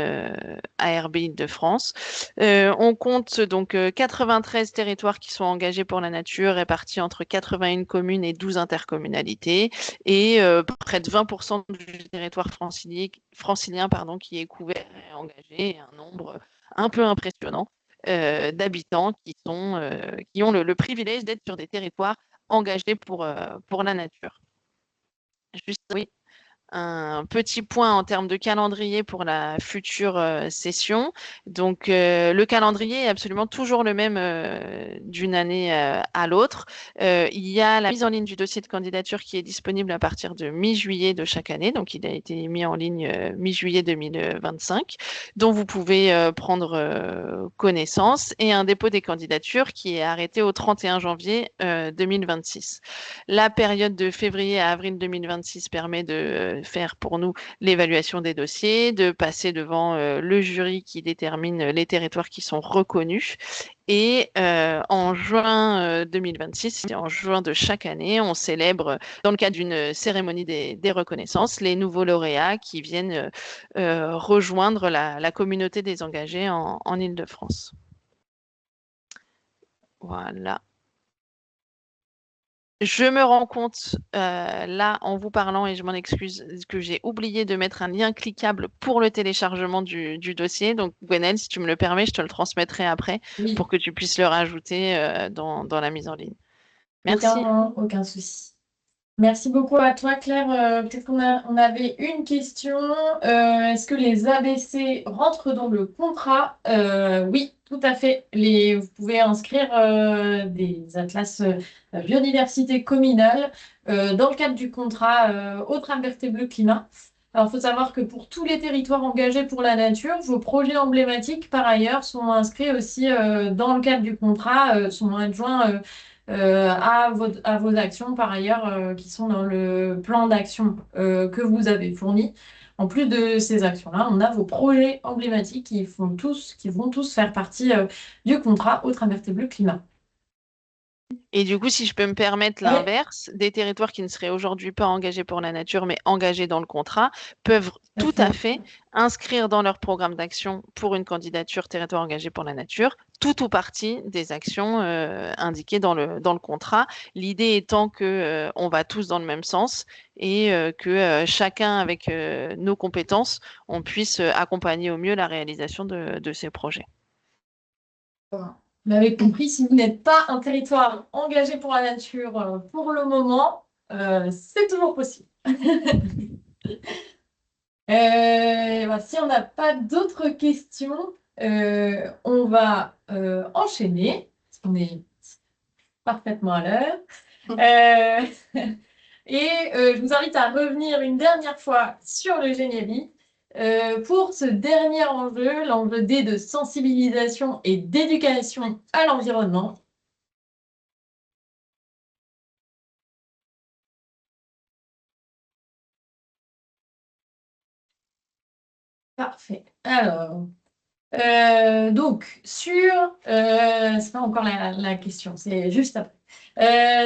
ARB Île-de-France. On compte donc 93 territoires qui sont engagés pour la nature, répartis entre 81 communes et 12 intercommunalités, et près de 20% du territoire francilien qui est couvert et engagé, et un nombre un peu impressionnant d'habitants qui ont le privilège d'être sur des territoires engagés pour la nature. Juste, oui, un petit point en termes de calendrier pour la future session. Donc, le calendrier est absolument toujours le même d'une année à l'autre. Il y a la mise en ligne du dossier de candidature qui est disponible à partir de mi-juillet de chaque année. Donc, il a été mis en ligne mi-juillet 2025, dont vous pouvez prendre connaissance, et un dépôt des candidatures qui est arrêté au 31 janvier 2026. La période de février à avril 2026 permet de faire pour nous l'évaluation des dossiers, de passer devant le jury qui détermine les territoires qui sont reconnus. Et en juin 2026, et en juin de chaque année, on célèbre, dans le cadre d'une cérémonie des reconnaissances, les nouveaux lauréats qui viennent rejoindre la communauté des engagés en Île-de-France. Voilà. Je me rends compte là en vous parlant, et je m'en excuse, que j'ai oublié de mettre un lien cliquable pour le téléchargement du dossier. Donc Gwenaëlle, si tu me le permets, je te le transmettrai après Oui, pour que tu puisses le rajouter dans la mise en ligne. Merci. aucun souci. Merci beaucoup à toi, Claire. Peut-être on avait une question. Est-ce que les ABC rentrent dans le contrat? Oui, tout à fait. Vous pouvez inscrire des atlas biodiversité communale dans le cadre du contrat Autres invertébrés climat. Alors, il faut savoir que pour tous les territoires engagés pour la nature, vos projets emblématiques, par ailleurs, sont inscrits aussi dans le cadre du contrat, sont adjoints à vos actions par ailleurs qui sont dans le plan d'action que vous avez fourni. En plus de ces actions-là, on a vos projets emblématiques qui vont tous faire partie du contrat Autres invertébrés climat. Et du coup, si je peux me permettre Ouais. l'inverse, des territoires qui ne seraient aujourd'hui pas engagés pour la nature, mais engagés dans le contrat, peuvent tout à fait inscrire dans leur programme d'action pour une candidature territoire engagé pour la nature, tout ou partie des actions indiquées dans le contrat. L'idée étant que on va tous dans le même sens et que chacun avec nos compétences, on puisse accompagner au mieux la réalisation de ces projets. Vous l'avez compris, si vous n'êtes pas un territoire engagé pour la nature pour le moment, c'est toujours possible. Si on n'a pas d'autres questions, on va enchaîner, parce qu'on est parfaitement à l'heure. Je vous invite à revenir une dernière fois sur le générique. Pour ce dernier enjeu, l'enjeu D de sensibilisation et d'éducation à l'environnement. Parfait. Alors, donc, c'est pas encore la question, c'est juste après.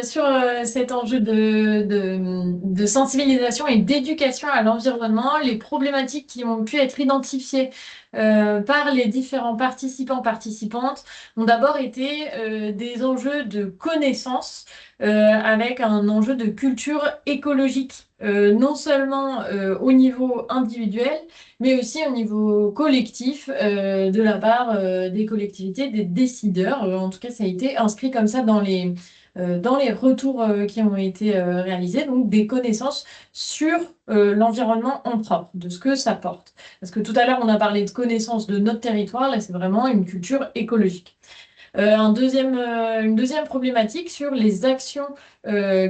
Sur cet enjeu de sensibilisation et d'éducation à l'environnement, les problématiques qui ont pu être identifiées par les différents participants, participantes, ont d'abord été des enjeux de connaissance avec un enjeu de culture écologique, non seulement au niveau individuel, mais aussi au niveau collectif de la part des collectivités, des décideurs. En tout cas, ça a été inscrit comme ça dans les retours qui ont été réalisés, donc des connaissances sur l'environnement en propre, de ce que ça porte. Parce que tout à l'heure, on a parlé de connaissances de notre territoire, là, c'est vraiment une culture écologique. Une deuxième problématique sur les actions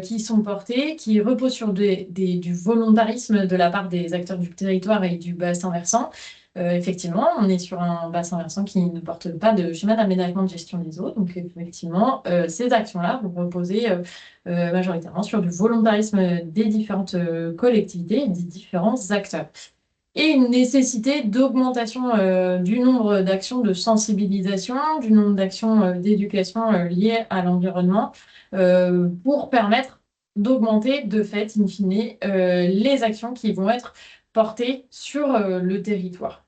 qui sont portées, qui reposent sur du volontarisme de la part des acteurs du territoire et du bassin versant. Effectivement, on est sur un bassin versant qui ne porte pas de schéma d'aménagement de gestion des eaux. Donc, effectivement, ces actions-là vont reposer majoritairement sur du volontarisme des différentes collectivités et des différents acteurs. Et une nécessité d'augmentation du nombre d'actions de sensibilisation, du nombre d'actions d'éducation liées à l'environnement pour permettre d'augmenter de fait, in fine, les actions qui vont être portées sur le territoire.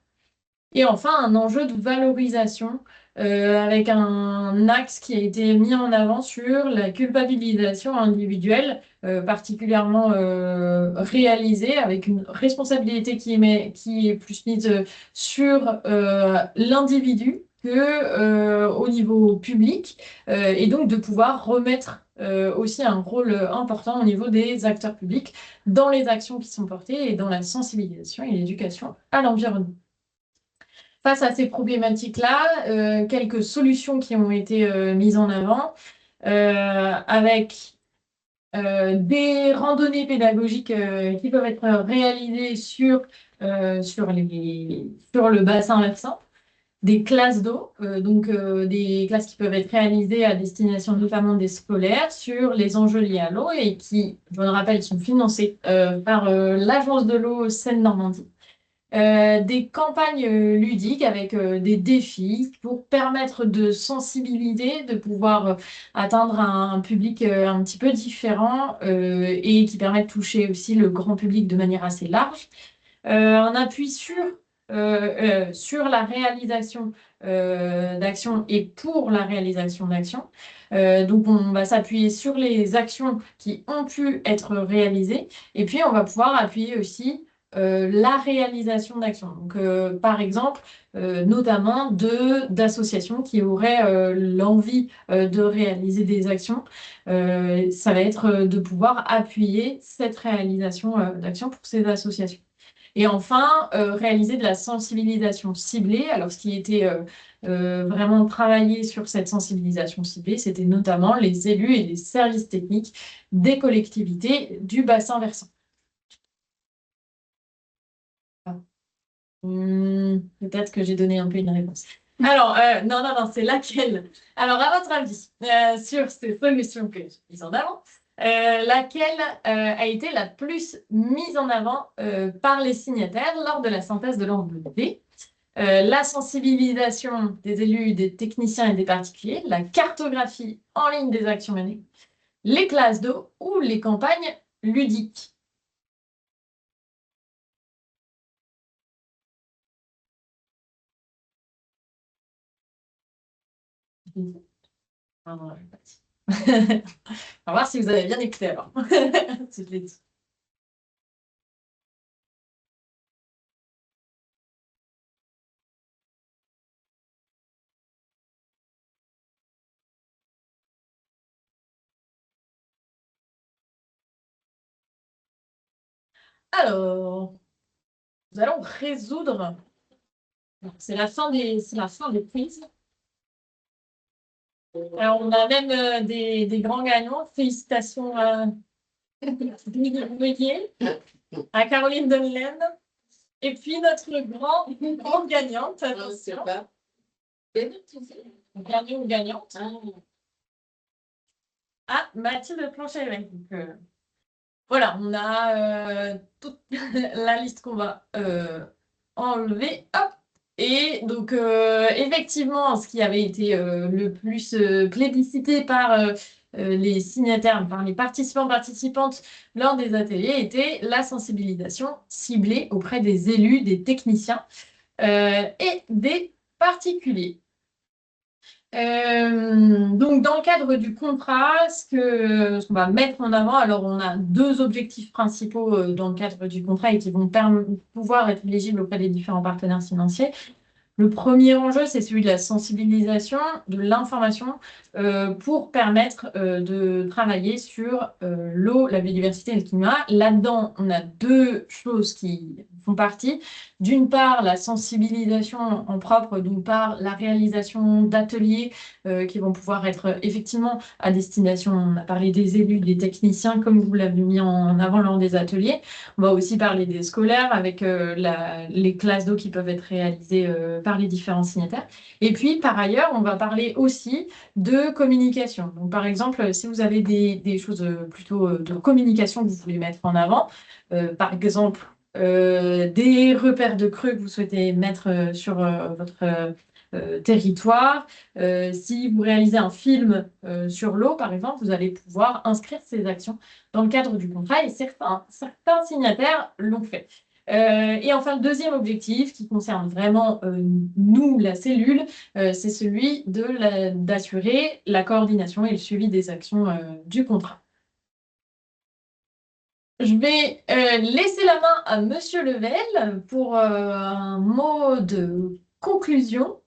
Et enfin, un enjeu de valorisation avec un axe qui a été mis en avant sur la culpabilisation individuelle, particulièrement réalisée, avec une responsabilité qui est plus mise sur l'individu que au niveau public, et donc de pouvoir remettre aussi un rôle important au niveau des acteurs publics dans les actions qui sont portées et dans la sensibilisation et l'éducation à l'environnement. Face à ces problématiques-là, quelques solutions qui ont été mises en avant avec des randonnées pédagogiques qui peuvent être réalisées sur le bassin versant, des classes d'eau, des classes qui peuvent être réalisées à destination notamment des scolaires sur les enjeux liés à l'eau et qui, je le rappelle, sont financées par l'Agence de l'eau Seine-Normandie. Des campagnes ludiques avec des défis pour permettre de sensibiliser, de pouvoir atteindre un public un petit peu différent et qui permet de toucher aussi le grand public de manière assez large. Un appui sur la réalisation d'actions et pour la réalisation d'actions. Donc, on va s'appuyer sur les actions qui ont pu être réalisées et puis on va pouvoir appuyer aussi la réalisation d'actions. Donc, par exemple, notamment d'associations qui auraient l'envie de réaliser des actions. Ça va être de pouvoir appuyer cette réalisation d'actions pour ces associations. Et enfin, réaliser de la sensibilisation ciblée. Alors, ce qui était vraiment travaillé sur cette sensibilisation ciblée, c'était notamment les élus et les services techniques des collectivités du bassin versant. Peut-être que j'ai donné un peu une réponse. Alors, non, c'est laquelle? Alors, à votre avis, sur ces solutions que j'ai mises en avant, laquelle a été la plus mise en avant par les signataires lors de la synthèse de l'enveloppe? La sensibilisation des élus, des techniciens et des particuliers, la cartographie en ligne des actions menées, les classes d'eau ou les campagnes ludiques? On va voir si vous avez bien écouté alors. Si je l'ai dit. Alors, nous allons résoudre. C'est la fin des quiz. Alors, on a même des grands gagnants. Félicitations à Meunier, à Caroline Donlaine. Et puis notre grande gagnante, attention. Gagnant ou gagnante. Ah, Mathilde Planchet-Évêque. Voilà, on a toute la liste qu'on va enlever. Hop. Et donc, effectivement, ce qui avait été le plus plébiscité par les signataires, par les participantes lors des ateliers était la sensibilisation ciblée auprès des élus, des techniciens et des particuliers. Donc, dans le cadre du contrat, ce qu'on va mettre en avant, alors on a deux objectifs principaux dans le cadre du contrat et qui vont pouvoir être éligibles auprès des différents partenaires financiers. Le premier enjeu, c'est celui de la sensibilisation, de l'information pour permettre de travailler sur l'eau, la biodiversité et le climat. Là-dedans, on a deux choses qui font partie. D'une part, la sensibilisation en propre, d'une part, la réalisation d'ateliers qui vont pouvoir être effectivement à destination, on a parlé des élus, des techniciens, comme vous l'avez mis en avant lors des ateliers. On va aussi parler des scolaires avec les classes d'eau qui peuvent être réalisées par les différents signataires. Et puis, par ailleurs, on va parler aussi de communication. Donc, par exemple, si vous avez des choses plutôt de communication que vous voulez mettre en avant, par exemple, des repères de creux que vous souhaitez mettre sur votre territoire. Si vous réalisez un film sur l'eau, par exemple, vous allez pouvoir inscrire ces actions dans le cadre du contrat et certains signataires l'ont fait. Et enfin, le deuxième objectif qui concerne vraiment nous, la cellule, c'est celui d'assurer la coordination et le suivi des actions du contrat. Je vais laisser la main à Monsieur Level pour un mot de conclusion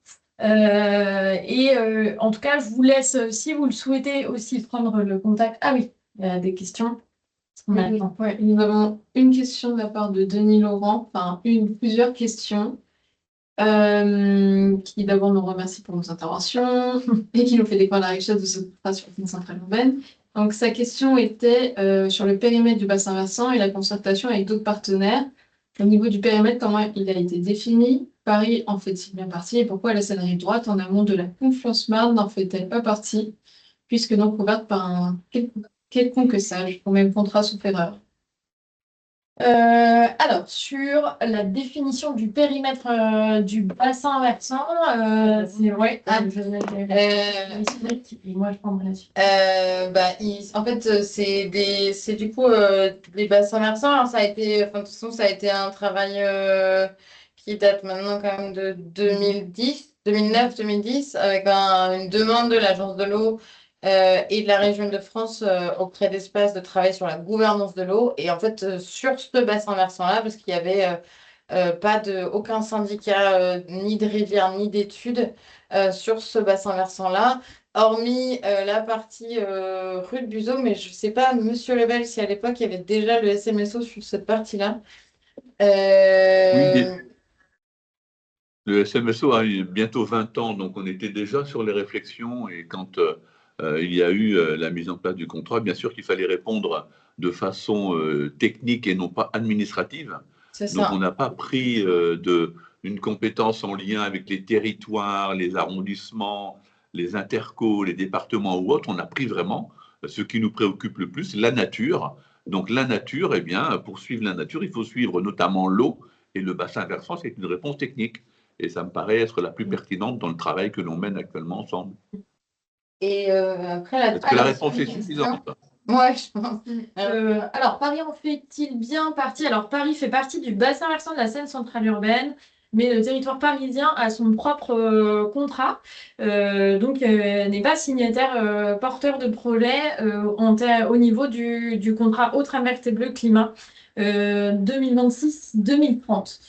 En tout cas, je vous laisse, si vous le souhaitez, aussi prendre le contact. Ah oui, il y a des questions. Ouais, nous avons une question de la part de Denis Laurent, enfin plusieurs questions, qui d'abord nous remercie pour nos interventions et qui nous fait découvrir la richesse de ce contrat sur une centrale urbaine. Donc sa question était sur le périmètre du bassin versant et la concertation avec d'autres partenaires. Au niveau du périmètre, comment il a été défini? Paris en fait-il bien partie et pourquoi la Seine-Rive droite en amont de la Confluence-Marne n'en fait-elle pas partie, puisque non couverte par un quelconque sage au même contrat sauf erreur? Alors, sur la définition du périmètre du bassin versant, c'est ouais. Moi, je prendrai la suite. En fait, c'est du coup les bassins versants. Alors, ça a été, enfin, de toute façon, ça a été un travail qui date maintenant quand même de 2010, 2009-2010, avec une demande de l'Agence de l'eau et de la région de France auprès d'Espace de travail sur la gouvernance de l'eau. Et en fait, sur ce bassin versant-là, parce qu'il y avait aucun syndicat, ni de rivière, ni d'études sur ce bassin versant-là, hormis la partie rue de Buzeau, mais je ne sais pas, Monsieur Lebel, si à l'époque il y avait déjà le SMSO sur cette partie-là. Oui, le SMSO a eu bientôt 20 ans, donc on était déjà sur les réflexions et quand il y a eu la mise en place du contrat, bien sûr qu'il fallait répondre de façon technique et non pas administrative. C'est Donc ça. on n'a pas pris une compétence en lien avec les territoires, les arrondissements, les intercos, les départements ou autres. On a pris vraiment ce qui nous préoccupe le plus, la nature. Donc la nature, eh bien, pour suivre la nature, il faut suivre notamment l'eau et le bassin versant, c'est une réponse technique. Et ça me paraît être la plus pertinente dans le travail que l'on mène actuellement ensemble. Et après, Est-ce que la réponse est suffisante? Ouais, je pense. Alors, Paris en fait-il bien partie? Alors, Paris fait partie du bassin versant de la Seine centrale urbaine, mais le territoire parisien a son propre contrat, donc n'est pas signataire porteur de projet au niveau du contrat Haute-Mer Bleu Climat 2026-2030.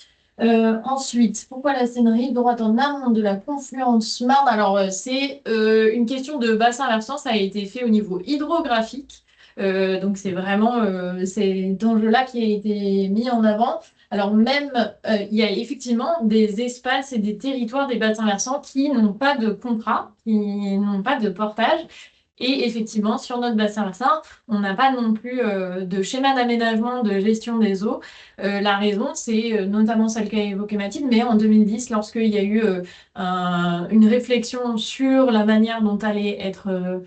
Ensuite, pourquoi la Seine-Rive droite en amont de la confluence Marne? Alors, c'est une question de bassin versant, ça a été fait au niveau hydrographique. Donc, c'est vraiment cet enjeu-là qui a été mis en avant. Alors, même, il y a effectivement des espaces et des territoires des bassins versants qui n'ont pas de contrat, qui n'ont pas de portage. Et effectivement, sur notre bassin versant, on n'a pas non plus de schéma d'aménagement de gestion des eaux. La raison, c'est notamment celle qu'a évoquée Mathilde, mais en 2010, lorsqu'il y a eu une réflexion sur la manière dont allait être,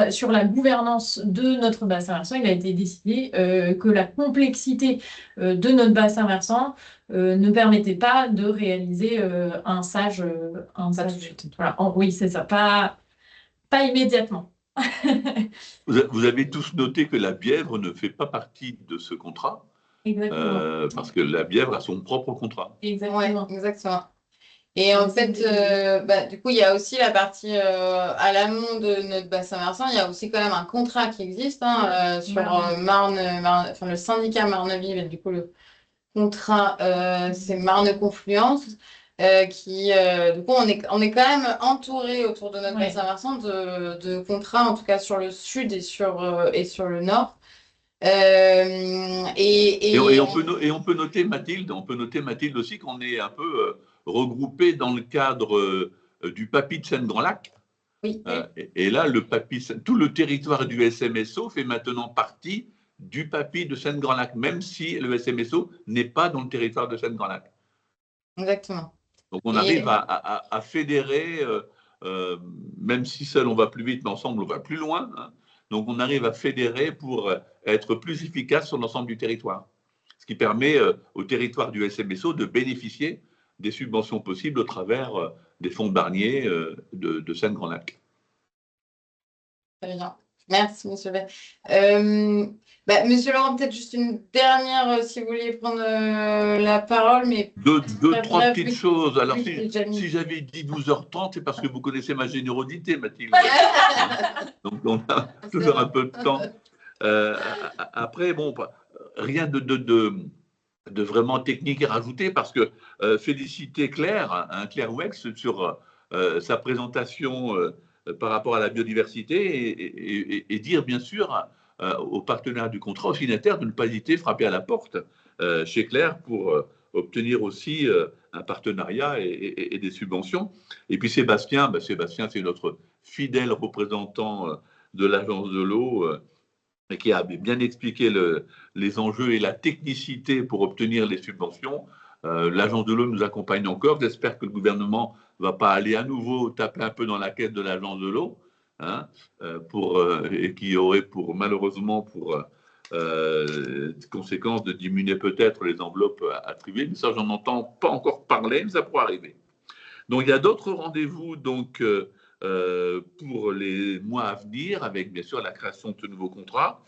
sur la gouvernance de notre bassin versant, il a été décidé que la complexité de notre bassin versant ne permettait pas de réaliser un sage. Tout de suite. Voilà. Oui, c'est ça, pas immédiatement. Vous avez tous noté que la Bièvre ne fait pas partie de ce contrat, parce que la Bièvre a son propre contrat. Exactement. Ouais, exactement. Et en fait, du coup, il y a aussi la partie à l'amont de notre bassin versant, il y a aussi quand même un contrat qui existe sur enfin, le syndicat Marne-Vive, et du coup, le contrat, c'est Marne-Confluence. Du coup, on est quand même entouré autour de notre bassin versant de contrats, en tout cas sur le sud et sur le nord. Et on peut noter, Mathilde, aussi qu'on est un peu regroupé dans le cadre du PAPI de Seine-Grand-Lac. Oui. Et là, tout le territoire du SMSO fait maintenant partie du PAPI de Seine-Grand-Lac, même si le SMSO n'est pas dans le territoire de Seine-Grand-Lac. Exactement. Donc on arrive à fédérer, même si seul on va plus vite, mais ensemble on va plus loin. Hein. Donc on arrive à fédérer pour être plus efficace sur l'ensemble du territoire. Ce qui permet au territoire du SMSO de bénéficier des subventions possibles au travers des fonds Barnier de Seine-Grand-Lac. Très bien. Merci, Monsieur Bay. Monsieur Laurent, peut-être juste une dernière, si vous vouliez prendre la parole. Mais trois petites choses. Alors, si j'avais dit 12h30, c'est parce que vous connaissez ma générosité, Mathilde. Donc, on a toujours un peu de temps. Après, bon, rien de vraiment technique à rajouter parce que féliciter Claire, Claire Wex, sur sa présentation par rapport à la biodiversité et dire bien sûr aux partenaires du contrat, aux signataires, de ne pas hésiter, frapper à la porte chez Claire pour obtenir aussi un partenariat et des subventions. Et puis Sébastien, Sébastien, c'est notre fidèle représentant de l'Agence de l'eau qui a bien expliqué les enjeux et la technicité pour obtenir les subventions. L'Agence de l'eau nous accompagne encore. J'espère que le gouvernement ne va pas aller à nouveau taper un peu dans la caisse de l'Agence de l'eau, hein, et qui aurait malheureusement pour conséquence de diminuer peut-être les enveloppes attribuées. Mais ça, j'en entends pas encore parler, mais ça pourrait arriver. Donc, il y a d'autres rendez-vous pour les mois à venir, avec bien sûr la création de ce nouveau contrat.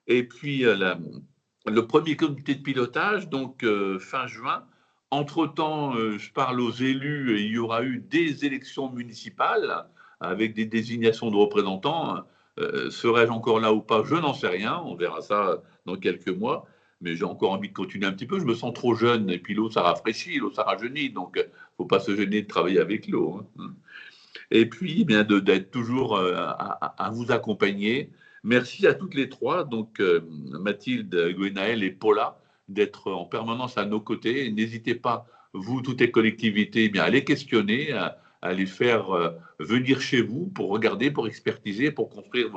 Et puis, le premier comité de pilotage, donc fin juin. Entre-temps, je parle aux élus, et il y aura eu des élections municipales avec des désignations de représentants. Serais-je encore là ou pas? Je n'en sais rien. On verra ça dans quelques mois. Mais j'ai encore envie de continuer un petit peu. Je me sens trop jeune. Et puis l'eau, ça rafraîchit, l'eau, ça rajeunit. Donc, il ne faut pas se gêner de travailler avec l'eau, hein. Et puis, bien, d'être toujours à vous accompagner. Merci à toutes les trois, donc Mathilde, Gwenaëlle et Paula, d'être en permanence à nos côtés. N'hésitez pas, vous, toutes les collectivités, bien, à les questionner, à les faire venir chez vous pour regarder, pour expertiser, pour construire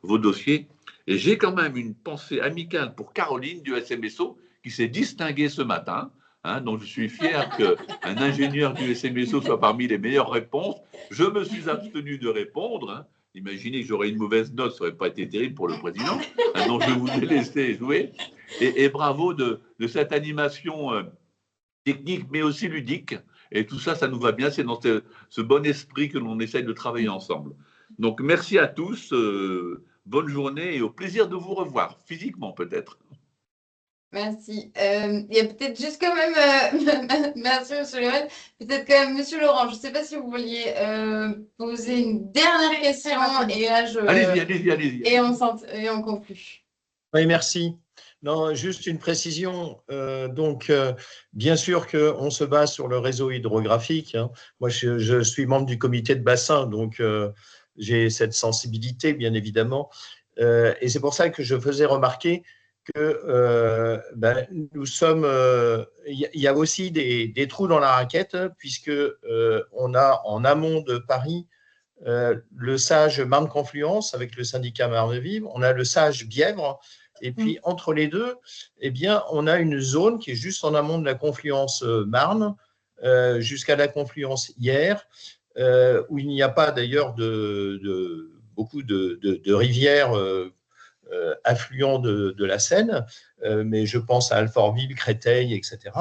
vos dossiers. Et j'ai quand même une pensée amicale pour Caroline du SMSO qui s'est distinguée ce matin. Hein, donc, je suis fier qu'un ingénieur du SMSO soit parmi les meilleures réponses. Je me suis abstenu de répondre. Hein. Imaginez que j'aurais une mauvaise note, ça n'aurait pas été terrible pour le président. Hein, donc, je vous ai laissé jouer. Et bravo de cette animation technique, mais aussi ludique. Et tout ça, ça nous va bien. C'est dans ce bon esprit que l'on essaye de travailler ensemble. Donc, merci à tous. Bonne journée et au plaisir de vous revoir, physiquement peut-être. Merci. Il y a peut-être juste quand même, merci Monsieur Lorel, peut-être quand même Monsieur Laurent, je ne sais pas si vous vouliez poser une dernière question et là Allez-y. Et on conclut. Oui, merci. Non, juste une précision. Bien sûr qu'on se base sur le réseau hydrographique, hein. Moi, je suis membre du comité de bassin, donc j'ai cette sensibilité, bien évidemment. Et c'est pour ça que je faisais remarquer que nous sommes. Il y a aussi des trous dans la raquette, puisque on a en amont de Paris le SAGE Marne-Confluence avec le syndicat Marne-Vive, on a le SAGE Bièvre, et puis entre les deux, eh bien, on a une zone qui est juste en amont de la confluence Marne, jusqu'à la confluence Hyères, où il n'y a pas d'ailleurs beaucoup de rivières affluents de la Seine, mais je pense à Alfortville, Créteil, etc.,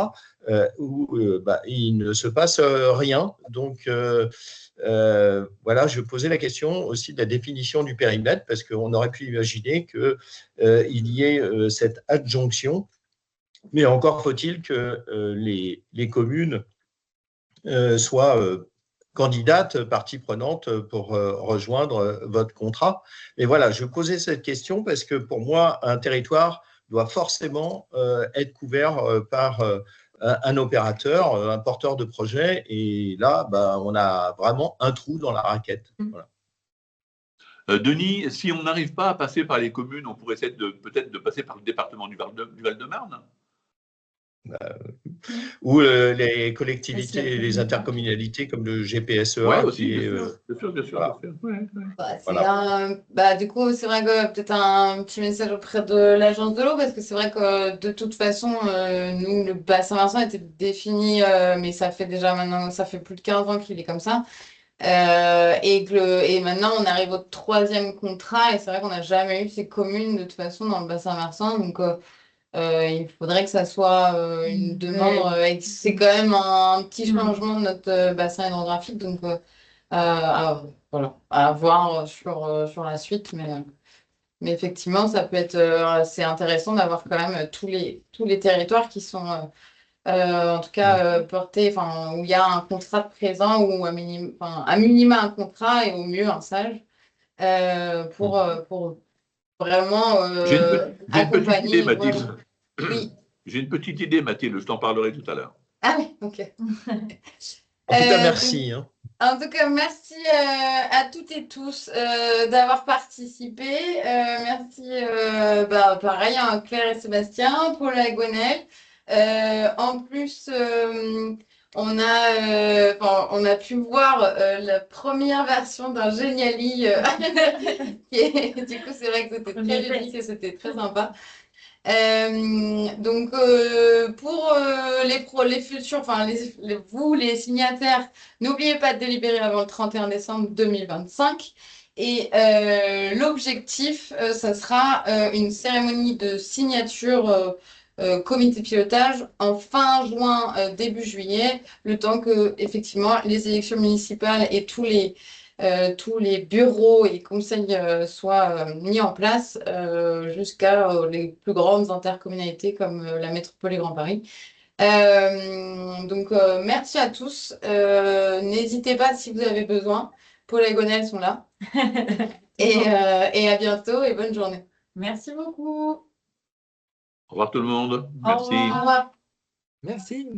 où il ne se passe rien. Donc, voilà, je posais la question aussi de la définition du périmètre, parce qu'on aurait pu imaginer qu'il y ait cette adjonction, mais encore faut-il que les communes soient candidates, partie prenante pour rejoindre votre contrat. Mais voilà, je posais cette question parce que pour moi, un territoire doit forcément être couvert par un opérateur, un porteur de projet, et là, on a vraiment un trou dans la raquette. Voilà. Denis, si on n'arrive pas à passer par les communes, on pourrait essayer peut-être de passer par le département du Val-de-Marne. Ou les collectivités, les intercommunalités comme le GPSEA. Oui, aussi, bien sûr. Voilà. Voilà. Du coup, c'est vrai que peut-être un petit message auprès de l'agence de l'eau, parce que c'est vrai que de toute façon, nous, le bassin versant était défini, mais ça fait déjà maintenant, ça fait plus de 15 ans qu'il est comme ça. Et maintenant, on arrive au 3e contrat, et c'est vrai qu'on n'a jamais eu ces communes de toute façon dans le bassin versant. Donc, il faudrait que ça soit une demande. C'est quand même un petit changement de notre bassin hydrographique. Donc, voilà, à voir sur la suite. Mais effectivement, ça peut être assez intéressant d'avoir quand même tous les territoires qui sont, en tout cas, portés, où il y a un contrat de présent ou à minima un contrat et au mieux un SAGE pour vraiment J'ai une petite idée, Mathilde. Oui. J'ai une petite idée, Mathilde, je t'en parlerai tout à l'heure. Ah oui, ok. En tout cas, Euh, merci. Hein. En tout cas, merci à toutes et tous d'avoir participé. Merci, pareil, à Claire et Sébastien, Paul et Gwenaëlle. En plus, on a pu voir la première version d'un Geniali. Du coup, c'est vrai que c'était très ludique et c'était très sympa. Pour les futurs, enfin vous les signataires, n'oubliez pas de délibérer avant le 31 décembre 2025. Et l'objectif, ça sera une cérémonie de signature comité de pilotage en fin juin, début juillet, le temps que effectivement les élections municipales et tous les bureaux et conseils soient mis en place jusqu'à les plus grandes intercommunalités comme la métropole et Grand Paris. Merci à tous. N'hésitez pas si vous avez besoin. Paul et Gonelle sont là. Et à bientôt et bonne journée. Merci beaucoup. Au revoir tout le monde. Au Merci. revoir. Merci.